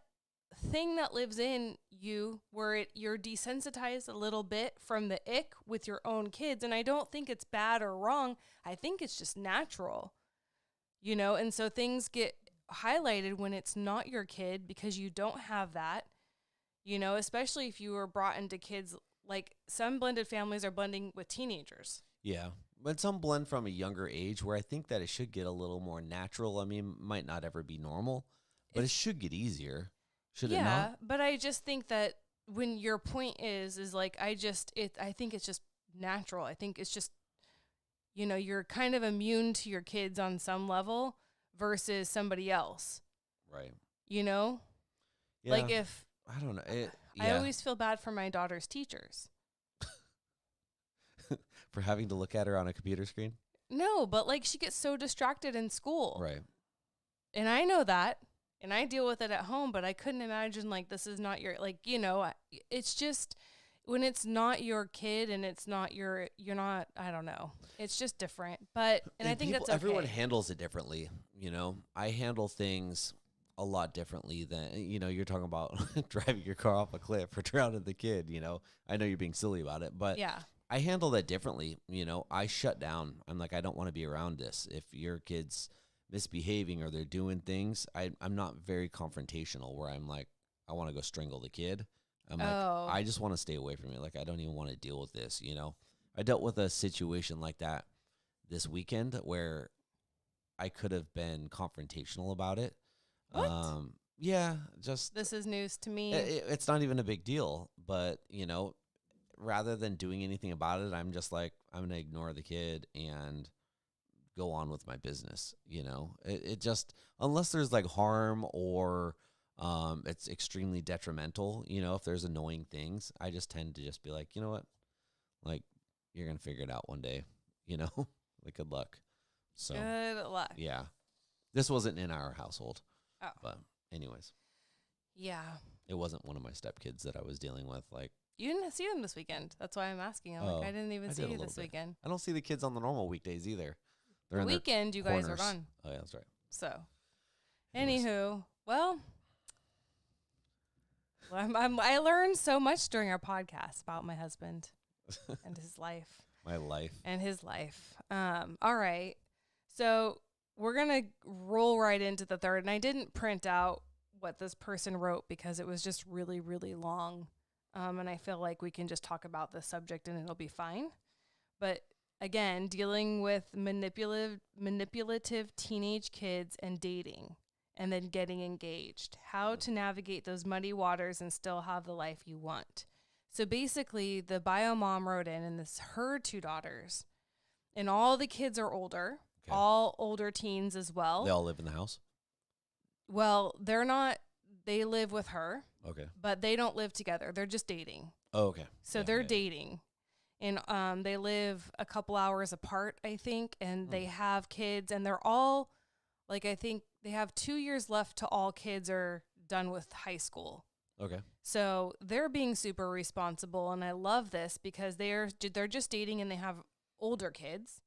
thing that lives in you where you're desensitized a little bit from the ick with your own kids. And I don't think it's bad or wrong. I think it's just natural, you know? And so things get highlighted when it's not your kid because you don't have that, you know, especially if you were brought into kids, like some blended families are blending with teenagers. Yeah. But some blend from a younger age where I think that it should get a little more natural. I mean, it might not ever be normal. But it should get easier, should it not? Yeah, but I just think that when your point is like, I think it's just natural. I think it's just, you know, you're kind of immune to your kids on some level versus somebody else. Right. You know? Yeah. Like if... I don't know. I always feel bad for my daughter's teachers. For having to look at her on a computer screen? No, but like she gets so distracted in school. Right. And I know that. and I deal with it at home, but I couldn't imagine like this is not your, like, it's just when it's not your kid and it's not you're not, I don't know. It's just different. But, and I think that's okay. Everyone handles it differently. I handle things a lot differently than, you're talking about driving your car off a cliff or drowning the kid, I know you're being silly about it, but yeah, I handle that differently. I shut down. I'm like, I don't want to be around this. If your kid's misbehaving or they're doing things, I'm not very confrontational where I'm like, I want to go strangle the kid. I'm like, I just want to stay away from it. Like, I don't even want to deal with this, I dealt with a situation like that this weekend where I could have been confrontational about it. What? Yeah, just... This is news to me. It's not even a big deal, but, rather than doing anything about it, I'm just like, I'm going to ignore the kid and go on with my business. It just, unless there's like harm or it's extremely detrimental, if there's annoying things, I just tend to just be like, you know what, like, you're going to figure it out one day, like, good luck. So good luck. Yeah, this wasn't in our household. Oh, but anyways, yeah, it wasn't one of my stepkids that I was dealing with. Like, you didn't see them this weekend. That's why I'm asking. I'm like, I didn't even see you this weekend. I don't see the kids on the normal weekdays either. They're the in weekend, you guys are gone. Oh, yeah, that's right. So, anywho, well, I learned so much during our podcast about my husband and his life. My life. And his life. All right. So we're going to roll right into the third. And I didn't print out what this person wrote because it was just really, really long. And I feel like we can just talk about this subject and it'll be fine. But again, dealing with manipulative teenage kids and dating and then getting engaged. How to navigate those muddy waters and still have the life you want. So basically, the bio mom wrote in, and this her 2 daughters, and all the kids are older, all older teens as well. They all live in the house? Well, they're not. They live with her. Okay. But they don't live together. They're just dating. Oh, okay. So they're dating. And they live a couple hours apart, I think, and they have kids, and they're all, like, I think they have 2 years left till all kids are done with high school. Okay. So they're being super responsible, and I love this because they're just dating and they have older kids.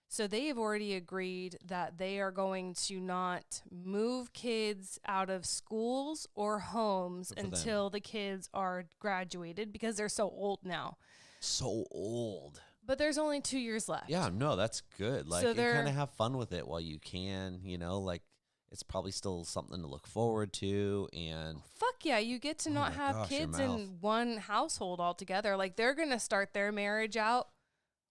So they have already agreed that they are going to not move kids out of schools or homes until the kids are graduated because they're so old now. So old. But there's only 2 years left. Yeah, no, that's good. Like, so you kind of have fun with it while you can, like, it's probably still something to look forward to. And fuck yeah, you get to not have kids in one household altogether. Like, they're going to start their marriage out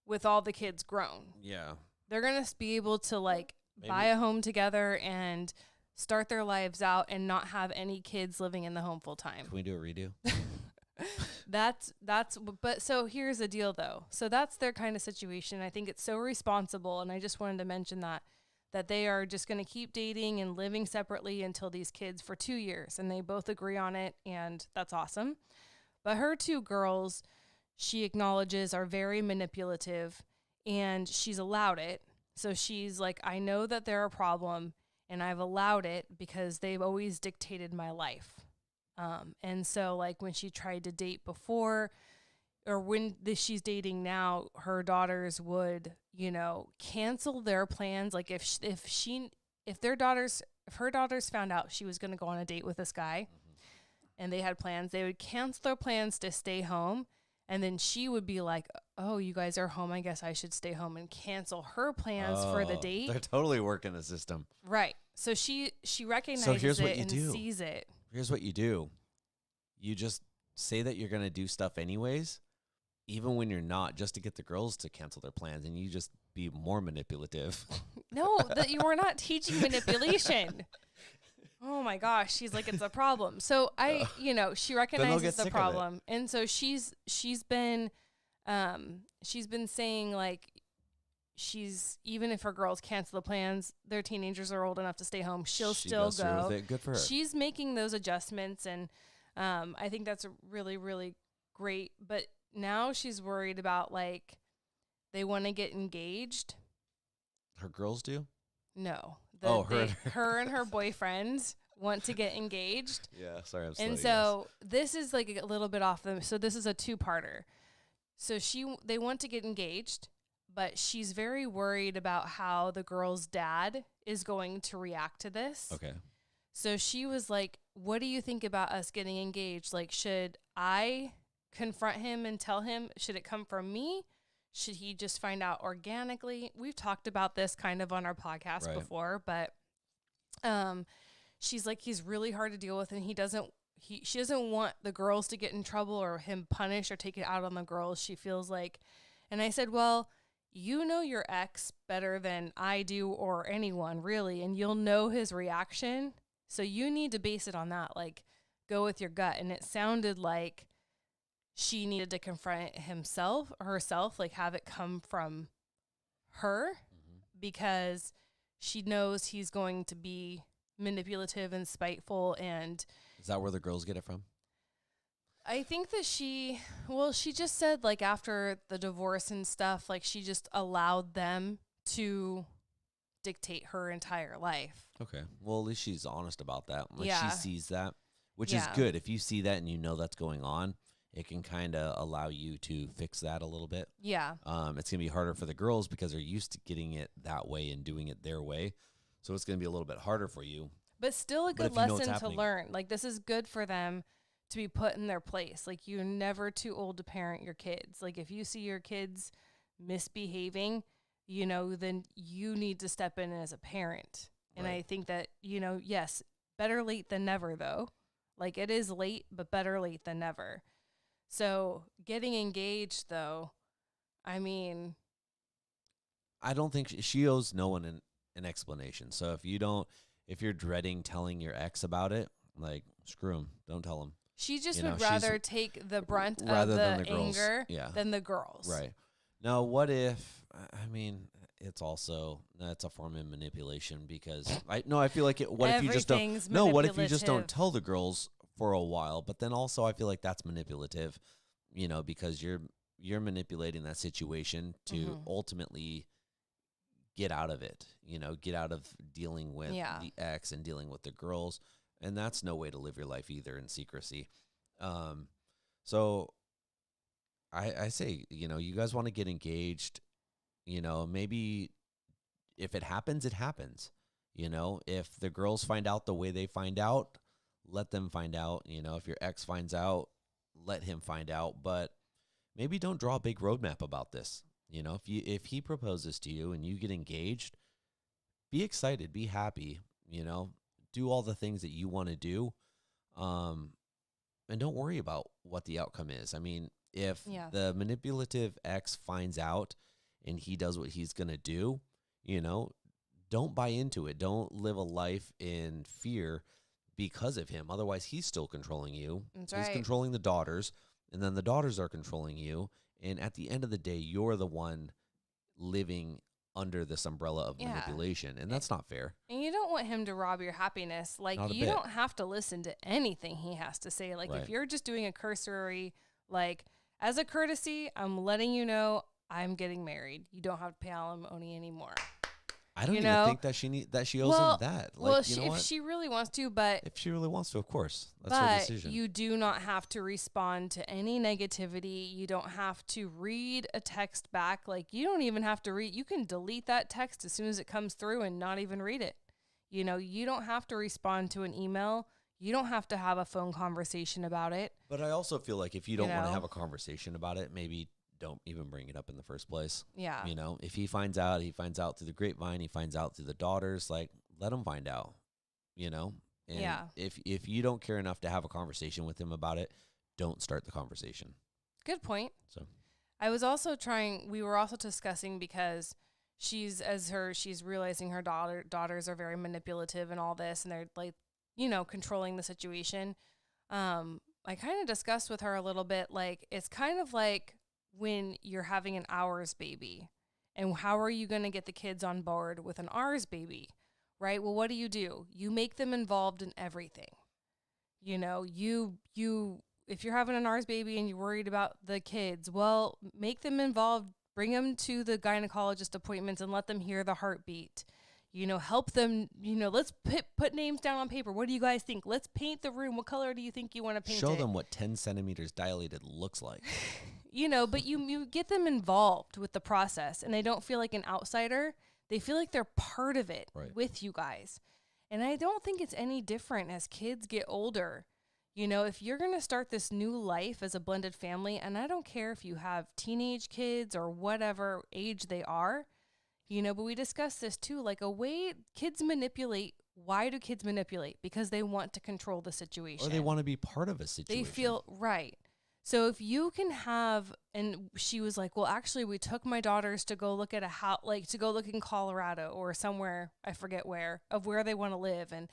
with all the kids grown. Yeah. They're going to be able to, like, buy a home together and start their lives out and not have any kids living in the home full time. Can we do a redo? But so here's the deal though. So that's their kind of situation. I think it's so responsible. And I just wanted to mention that they are just going to keep dating and living separately until these kids for 2 years. And they both agree on it. And that's awesome. But her 2 girls, she acknowledges, are very manipulative and she's allowed it. So she's like, I know that they're a problem and I've allowed it because they've always dictated my life. And so, like, when she tried to date before or when she's dating now, her daughters would, cancel their plans. Like, if her daughters found out she was going to go on a date with this guy and they had plans, they would cancel their plans to stay home. And then she would be like, oh, you guys are home. I guess I should stay home and cancel her plans for the date. They're totally working the system. Right. So she recognizes it and sees it. Here's what you do. You just say that you're going to do stuff anyways, even when you're not, just to get the girls to cancel their plans, and you just be more manipulative. No, you were not teaching manipulation. Oh my gosh, she's like, it's a problem. So she recognizes the problem, and so she's been saying, like, even if her girls cancel the plans, their teenagers are old enough to stay home, she'll still go. Good for her. She's making those adjustments, and I think that's really, really great. But now she's worried about, like, they want to get engaged. Her girls do? No. Her her and her boyfriend want to get engaged. Yeah, sorry, I'm And slow, so this is like a little bit off them. So this is a two-parter. So they want to get engaged, but she's very worried about how the girl's dad is going to react to this. Okay. So she was like, what do you think about us getting engaged? Like, should I confront him and tell him? Should it come from me? Should he just find out organically? We've talked about this kind of on our podcast before, but she's like, he's really hard to deal with, and she doesn't want the girls to get in trouble or him punished or take it out on the girls. She feels like, and I said, well, you know your ex better than I do or anyone really, and you'll know his reaction. So you need to base it on that, like go with your gut. And it sounded like she needed to confront herself, like have it come from her because she knows he's going to be manipulative and spiteful. And is that where the girls get it from? I think that she just said like after the divorce and stuff, like she just allowed them to dictate her entire life. Okay. Well, at least she's honest about that. Like Yeah. she sees that, which is good. If you see that and you know that's going on, it can kind of allow you to fix that a little bit. Yeah. It's going to be harder for the girls because they're used to getting it that way and doing it their way. So it's going to be a little bit harder for you. But still a good lesson to learn. Like this is good for them to be put in their place. Like you're never too old to parent your kids. Like if you see your kids misbehaving, you know, then you need to step in as a parent. And I think that, you know, yes, better late than never though. Like it is late, but better late than never. So getting engaged though, I mean, I don't think she owes no one an explanation. So if you're dreading telling your ex about it, like screw him, don't tell him. She just would rather take the brunt of the anger than the girls. Right. Now, what if, I mean, it's a form of manipulation because I feel like what if you just don't tell the girls for a while, but then also I feel like that's manipulative, you know, because you're manipulating that situation to ultimately get out of it, you know, get out of dealing with the ex and dealing with the girls. And that's no way to live your life either in secrecy. So I say, you know, you guys want to get engaged, you know, maybe if it happens, it happens. You know, if the girls find out the way they find out, let them find out. You know, if your ex finds out, let him find out. But maybe don't draw a big roadmap about this. You know, if he proposes to you and you get engaged, be excited, be happy, you know, do all the things that you want to do. And don't worry about what the outcome is. I mean, if the manipulative ex finds out and he does what he's going to do, you know, don't buy into it. Don't live a life in fear because of him. Otherwise, he's still controlling you. He's controlling the daughters, and then the daughters are controlling you. And at the end of the day, you're the one living under this umbrella of manipulation, and that's not fair. And you don't want him to rob your happiness. Like, you don't have to listen to anything he has to say. Like, if you're just doing a cursory, like, as a courtesy, I'm letting you know I'm getting married. You don't have to pay alimony anymore. I don't even think that she owes him that. Like, if she really wants to, but if she really wants to, of course, that's her decision. You do not have to respond to any negativity. You don't have to read a text back. Like, you don't even have to read. You can delete that text as soon as it comes through and not even read it. You know, you don't have to respond to an email. You don't have to have a phone conversation about it. But I also feel like if you don't want to have a conversation about it, maybe don't even bring it up in the first place. Yeah. You know, if he finds out through the grapevine, he finds out through the daughters, like, let him find out, you know? And if you don't care enough to have a conversation with him about it, don't start the conversation. Good point. So we were also discussing because she's realizing her daughters are very manipulative and all this, and they're like, you know, controlling the situation. I kind of discussed with her a little bit, like, it's kind of like when you're having an ours baby, and how are you going to get the kids on board with an ours baby, right? Well, what do? You make them involved in everything. You know, if you're having an ours baby and you're worried about the kids, well, make them involved, bring them to the gynecologist appointments and let them hear the heartbeat. help them, let's put names down on paper. What do you guys think? Let's paint the room. What color do you think you want to paint Show it? them what 10 centimeters dilated looks like. But you get them involved with the process, and they don't feel like an outsider. They feel like they're part of it with you guys. And I don't think it's any different as kids get older. If you're going to start this new life as a blended family, and I don't care if you have teenage kids or whatever age they are, but we discussed this too, like a way kids manipulate. Why do kids manipulate? Because they want to control the situation. Or they want to be part of a situation. They feel right. So if you can have, and she was like, well, actually we took my daughters to go look at a house, like to go look in Colorado or somewhere, I forget where they want to live. And,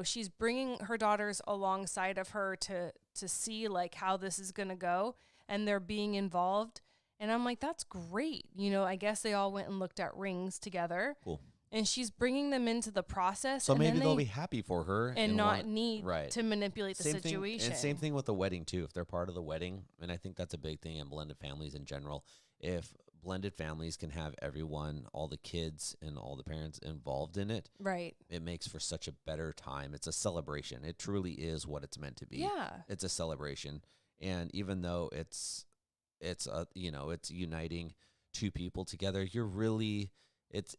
she's bringing her daughters alongside of her to see like how this is going to go, and they're being involved. And I'm like, that's great. I guess they all went and looked at rings together. Cool. And she's bringing them into the process. So maybe they'll be happy for her. And not need to manipulate the situation. And same thing with the wedding, too. If they're part of the wedding, and I think that's a big thing in blended families in general. If blended families can have everyone, all the kids and all the parents involved in it, right, it makes for such a better time. It's a celebration. It truly is what it's meant to be. Yeah. It's a celebration. And even though it's uniting two people together, you're really, it's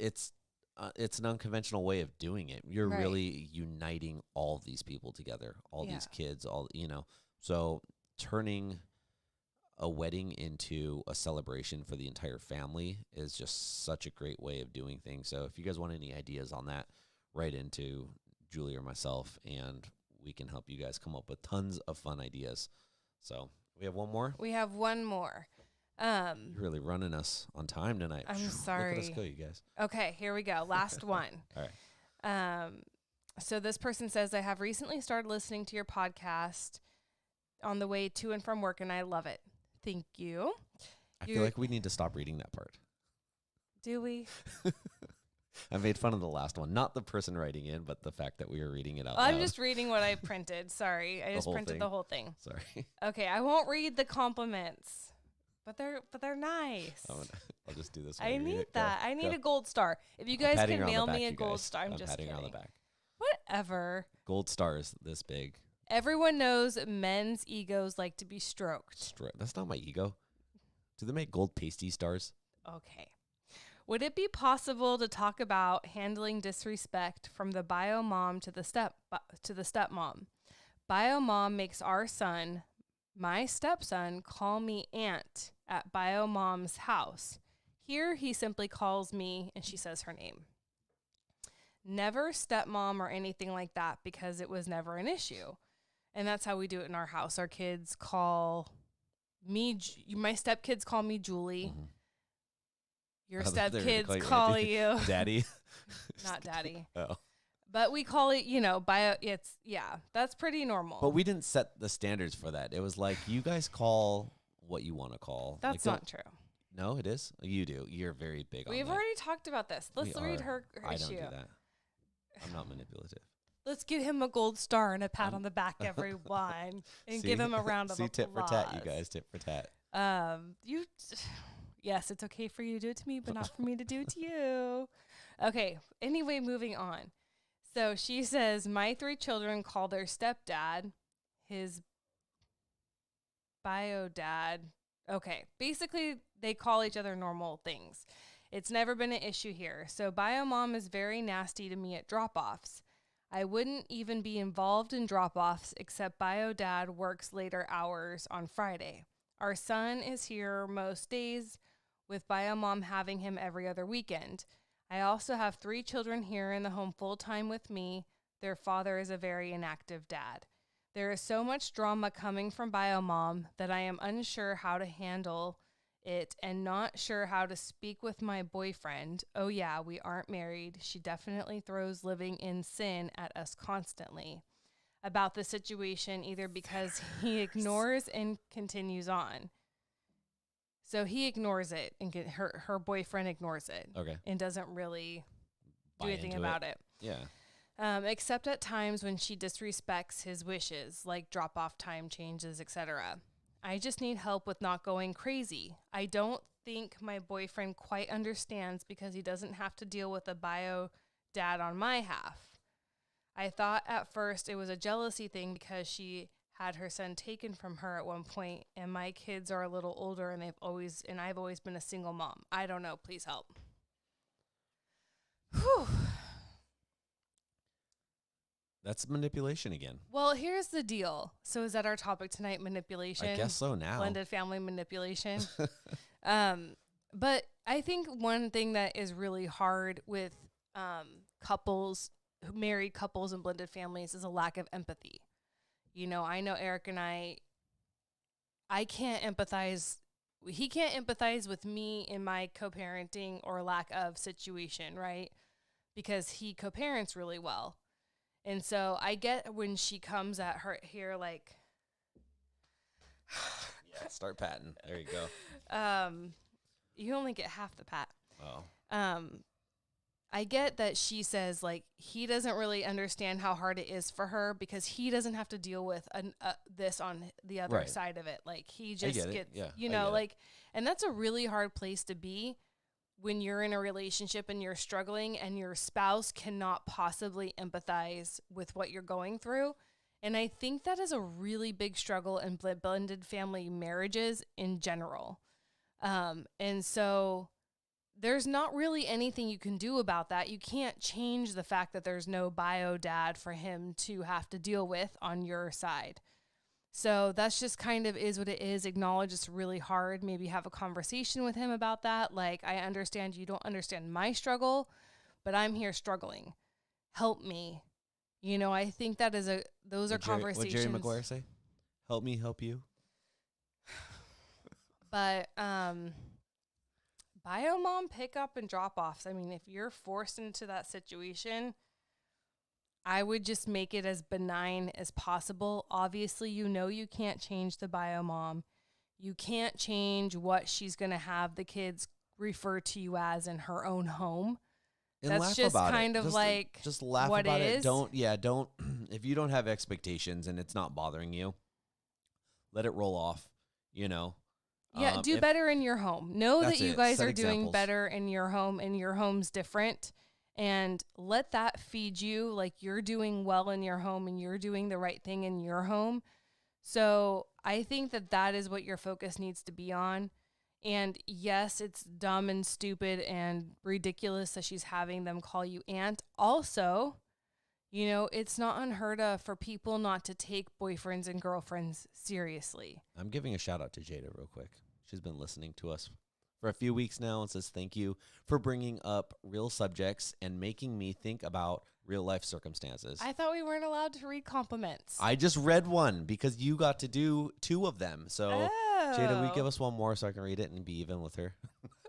an unconventional way of doing it. You're really uniting all these people together, all these kids, so turning a wedding into a celebration for the entire family is just such a great way of doing things. So if you guys want any ideas on that, write into Julie or myself, and we can help you guys come up with tons of fun ideas. So we have one more? We have one more. You're really running us on time tonight. I'm sorry. Look at us go, you guys. Okay, here we go. Last one. All right. So this person says, I have recently started listening to your podcast on the way to and from work, and I love it. Thank you. I feel like we need to stop reading that part. Do we? I made fun of the last one. Not the person writing in, but the fact that we were reading it out loud. I'm just reading what I printed. Sorry. I just printed the whole thing. Sorry. Okay, I won't read the compliments. But they're nice. I'll just do this. I need that. I need a gold star. If you guys can mail me a gold star, I'm just kidding. On the back. Whatever. Gold stars this big. Everyone knows men's egos like to be stroked. That's not my ego. Do they make gold pasty stars? Okay. Would it be possible to talk about handling disrespect from the bio mom to the stepmom? Bio mom makes our son, my stepson, call me aunt at bio mom's house. Here he simply calls me and she says her name. Never stepmom or anything like that because it was never an issue. And that's how we do it in our house. Our kids call me, my stepkids call me Julie. Mm-hmm. Your stepkids call you Daddy. Not Daddy. Oh. But we call it, that's pretty normal. But we didn't set the standards for that. It was like, you guys call what you want to call. That's not true. No, it is? You do. You're very big on that. We've already talked about this. Let's read her issue. I don't do that. I'm not manipulative. Let's give him a gold star and a pat on the back, everyone, and give him a round of applause. Tit for tat, you guys. Tit for tat. Yes, it's okay for you to do it to me, but not for me to do it to you. Okay. Anyway, moving on. So she says, my 3 children call their stepdad his bio dad. Okay. Basically, they call each other normal things. It's never been an issue here. So bio mom is very nasty to me at drop-offs. I wouldn't even be involved in drop-offs except bio dad works later hours on Friday. Our son is here most days, with bio mom having him every other weekend. I also have 3 children here in the home full-time with me. Their father is a very inactive dad. There is so much drama coming from bio mom that I am unsure how to handle it and not sure how to speak with my boyfriend. Oh yeah, we aren't married. She definitely throws living in sin at us constantly about the situation, either because he ignores and continues on. So he ignores it, and her boyfriend ignores it. Okay. And doesn't really do anything about it. Yeah. Except at times when she disrespects his wishes, like drop-off time changes, etc. I just need help with not going crazy. I don't think my boyfriend quite understands because he doesn't have to deal with a bio dad on my half. I thought at first it was a jealousy thing because she had her son taken from her at one point, and my kids are a little older, and I've always been a single mom. I don't know. Please help. Whew. That's manipulation again. Well, here's the deal. So is that our topic tonight? Manipulation? I guess so now. Blended family manipulation. But I think one thing that is really hard with married couples and blended families is a lack of empathy. You know, I know Eric and I can't empathize. He can't empathize with me in my co-parenting or lack of situation, right? Because he co-parents really well. And so I get when she comes at her here like yeah, start patting. There you go. You only get half the pat. Oh. I get that she says like he doesn't really understand how hard it is for her because he doesn't have to deal with this on the other side of it. Like he just gets, you know, like, and that's a really hard place to be when you're in a relationship and you're struggling and your spouse cannot possibly empathize with what you're going through. And I think that is a really big struggle in blended family marriages in general. And so there's not really anything you can do about that. You can't change the fact that there's no bio dad for him to have to deal with on your side. So that's just kind of is what it is. Acknowledge it's really hard. Maybe have a conversation with him about that. Like, I understand you don't understand my struggle, but I'm here struggling. Help me. You know, I think that is those are conversations. What Jerry Maguire say? Help me, help you. But bio mom pick up and drop offs. I mean, if you're forced into that situation, I would just make it as benign as possible. Obviously, you know you can't change the bio mom. You can't change what she's going to have the kids refer to you as in her own home. And that's laugh just about kind it. of like just laugh what about it it. is. Don't if you don't have expectations and it's not bothering you, let it roll off, you know. Yeah, do better in your home. Know that you guys are doing examples. better in your home, and your home's different. And let that feed you like you're doing well in your home and you're doing the right thing in your home. So I think that is what your focus needs to be on. And yes, it's dumb and stupid and ridiculous that she's having them call you aunt. Also, you know, it's not unheard of for people not to take boyfriends and girlfriends seriously. I'm giving a shout out to Jada real quick. She's been listening to us for a few weeks now and says thank you for bringing up real subjects and making me think about real life circumstances. I thought we weren't allowed to read compliments. I just read one because you got to do 2 of them. So Jada, will you give us one more so I can read it and be even with her?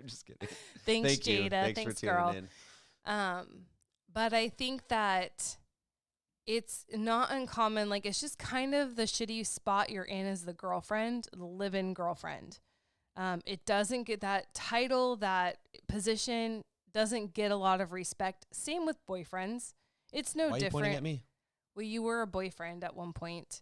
I'm just kidding. Thanks, Thank you. Jada. Thanks, for tuning girl. in. But I think that it's not uncommon. Like, it's just kind of the shitty spot you're in as the girlfriend, the live-in girlfriend. It doesn't get that title, that position doesn't get a lot of respect. Same with boyfriends. It's no different. Why are you pointing at me? Well, you were a boyfriend at one point.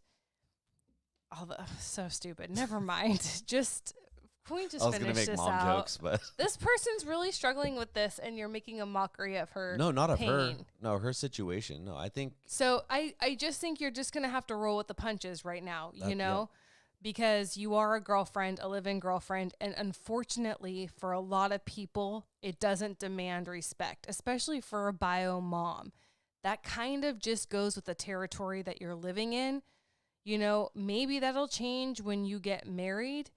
So stupid. Never mind. Can we just finish this out? I was going to make mom jokes, but this person's really struggling with this, and you're making a mockery of her. No, not of pain. her. No, her situation. No, I think. So I just think you're just going to have to roll with the punches right now, you know? Yep. Because you are a girlfriend, a live-in girlfriend, and unfortunately for a lot of people, it doesn't demand respect, especially for a bio mom. That kind of just goes with the territory that you're living in. You know, maybe that'll change when you get married,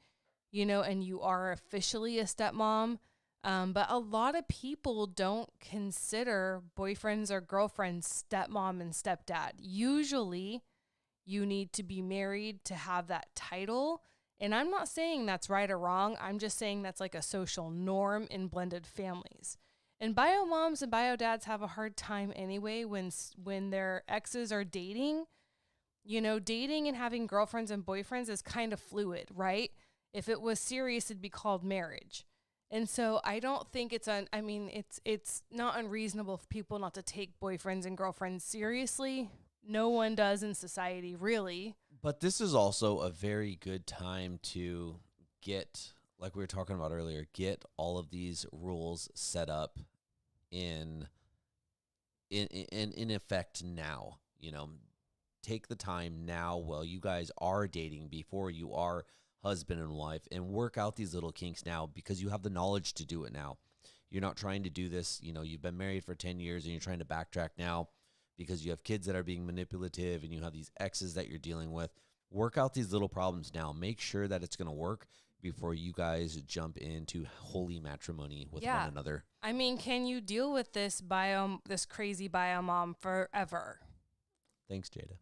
you know, and you are officially a stepmom. But a lot of people don't consider boyfriends or girlfriends stepmom and stepdad. Usually, you need to be married to have that title. And I'm not saying that's right or wrong. I'm just saying that's like a social norm in blended families. And bio moms and bio dads have a hard time anyway when their exes are dating. You know, dating and having girlfriends and boyfriends is kind of fluid, right? If it was serious, it'd be called marriage. And so I don't think it's not unreasonable for people not to take boyfriends and girlfriends seriously. No one does in society, really. But this is also a very good time to get, like we were talking about earlier, get all of these rules set up in in effect now. Take the time now while you guys are dating, before you are husband and wife, and work out these little kinks now, because you have the knowledge to do it now. You're not trying to do this, you've been married for 10 years and you're trying to backtrack now because you have kids that are being manipulative and you have these exes that you're dealing with. Work out these little problems now. Make sure that it's going to work before you guys jump into holy matrimony with one another. I mean, can you deal with this crazy bio mom forever? Thanks, Jada.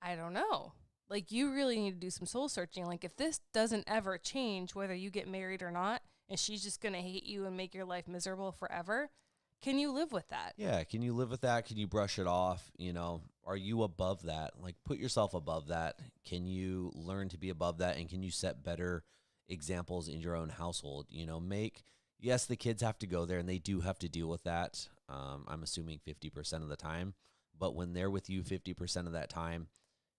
I don't know. Like, you really need to do some soul searching. Like, if this doesn't ever change, whether you get married or not, and she's just going to hate you and make your life miserable forever, can you live with that? Yeah, can you live with that? Can you brush it off? Are you above that? Like, put yourself above that. Can you learn to be above that? And can you set better examples in your own household? Yes, the kids have to go there and they do have to deal with that. I'm assuming 50% of the time. But when they're with you 50% of that time,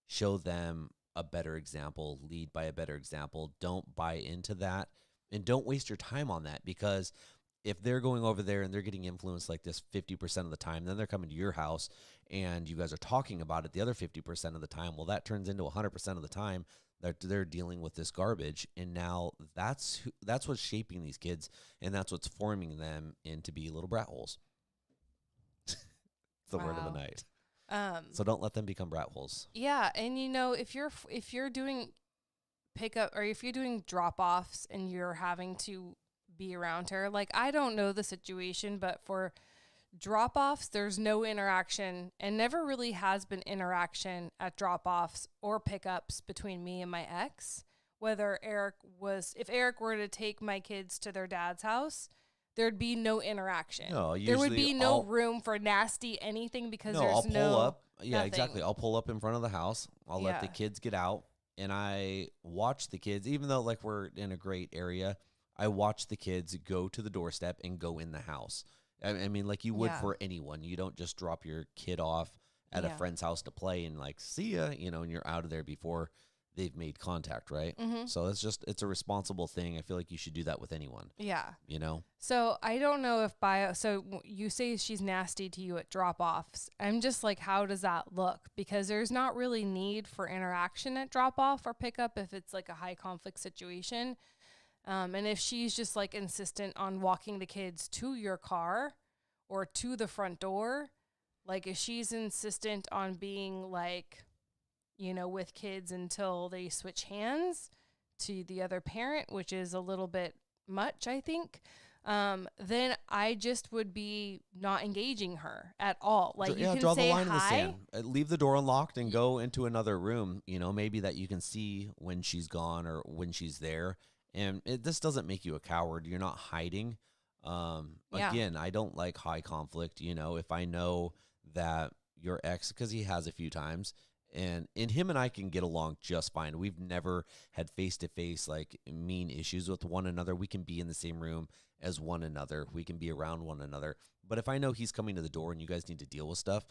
show them a better example, lead by a better example. Don't buy into that, and don't waste your time on that, because if they're going over there and they're getting influenced like this 50% of the time, then they're coming to your house and you guys are talking about it the other 50% of the time. Well, that turns into 100% of the time that they're dealing with this garbage. And now that's what's shaping these kids, and that's what's forming them into be little brat holes. It's the word of the night. So don't let them become brat holes. Yeah, and if you're doing pickup, or if you're doing drop-offs and you're having to be around her, like, I don't know the situation, but for drop-offs, there's no interaction, and never really has been interaction at drop-offs or pickups between me and my ex. If Eric were to take my kids to their dad's house, there'd be no interaction. No, there would be no room for nasty anything, because I'll pull up. Yeah, nothing. Exactly. I'll pull up in front of the house. I'll let the kids get out, and I watch the kids, even though like we're in a great area, I watch the kids go to the doorstep and go in the house. I mean, like you would for anyone. You don't just drop your kid off at a friend's house to play and like, see ya, and you're out of there before they've made contact, right? Mm-hmm. So it's a responsible thing. I feel like you should do that with anyone. Yeah. So I don't know if so you say she's nasty to you at drop-offs. I'm just like, how does that look? Because there's not really need for interaction at drop-off or pickup if it's like a high conflict situation. And if she's just like insistent on walking the kids to your car or to the front door, like if she's insistent on being like, with kids until they switch hands to the other parent, which is a little bit much, I think, then I just would be not engaging her at all. Like, you can draw say the line hi. in the sand. Leave the door unlocked and go into another room, maybe that you can see when she's gone or when she's there. And this doesn't make you a coward. You're not hiding. Again, I don't like high conflict. If I know that your ex, because he has a few times, and him and I can get along just fine. We've never had face-to-face, like, mean issues with one another. We can be in the same room as one another. We can be around one another. But if I know he's coming to the door and you guys need to deal with stuff,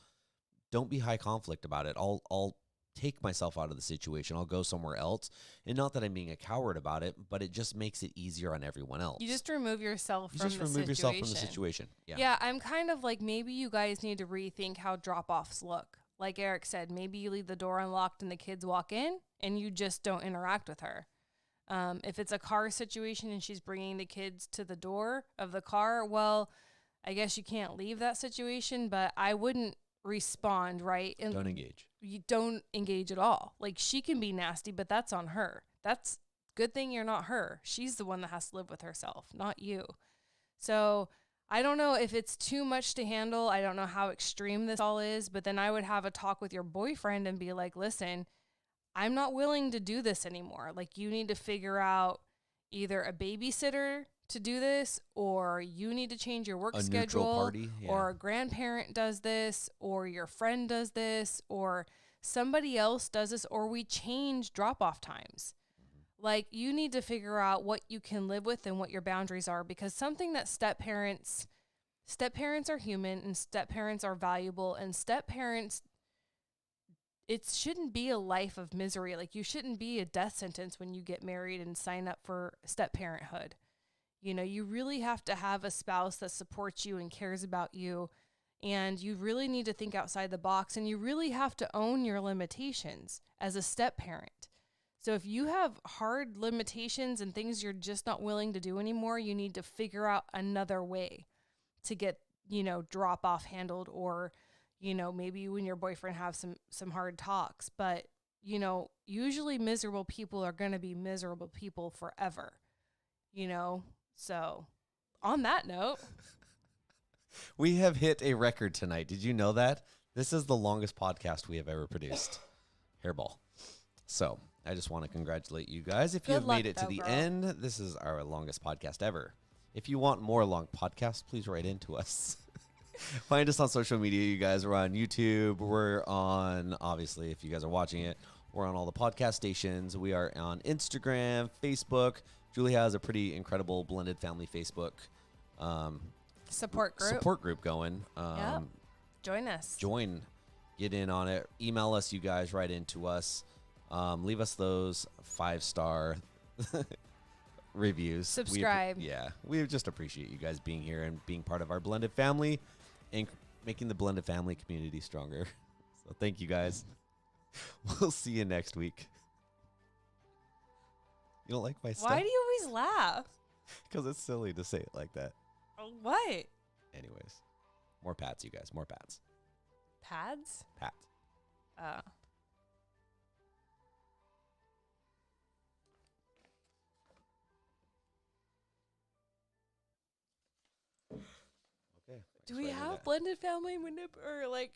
don't be high conflict about it. I'll take myself out of the situation. I'll go somewhere else. And not that I'm being a coward about it, but it just makes it easier on everyone else. You just remove yourself from the situation. Yeah, I'm kind of like, maybe you guys need to rethink how drop-offs look. Like Eric said, maybe you leave the door unlocked and the kids walk in and you just don't interact with her. If it's a car situation and she's bringing the kids to the door of the car, well, I guess you can't leave that situation, but I wouldn't respond, right? And don't engage. You don't engage at all. Like, she can be nasty, but that's on her. That's good thing you're not her. She's the one that has to live with herself, not you. So I don't know if it's too much to handle. I don't know how extreme this all is, but then I would have a talk with your boyfriend and be like, listen, I'm not willing to do this anymore. Like, you need to figure out either a babysitter to do this, or you need to change your work schedule, neutral party, or a grandparent does this, or your friend does this, or somebody else does this, or we change drop-off times. Like, you need to figure out what you can live with and what your boundaries are, because something that step-parents are human, and step-parents are valuable, and step-parents, it shouldn't be a life of misery. Like, you shouldn't be a death sentence when you get married and sign up for step-parenthood. You really have to have a spouse that supports you and cares about you, And you really need to think outside the box, and you really have to own your limitations as a step parent. So if you have hard limitations and things you're just not willing to do anymore, you need to figure out another way to get, drop off handled, or, maybe you and your boyfriend have some hard talks. But, usually miserable people are going to be miserable people forever, So on that note, we have hit a record tonight. Did you know that? This is the longest podcast we have ever produced. Hairball. So I just want to congratulate you guys. If you have made it to the end, this is our longest podcast ever. If you want more long podcasts, please write into us. Find us on social media, you guys. We're on YouTube. We're on, obviously, if you guys are watching it, we're on all the podcast stations. We are on Instagram, Facebook. Julie has a pretty incredible blended family Facebook support group going. Yep. Join us. Get in on it. Email us, you guys. Write into us. Leave us those 5-star reviews. Subscribe. We just appreciate you guys being here and being part of our blended family and making the blended family community stronger. So thank you guys. We'll see you next week. You don't like my stuff? Why do you always laugh? Because it's silly to say it like that. What? Anyways, more pats, you guys. More pats. Pads? Pats. Okay. Do we have blended family or like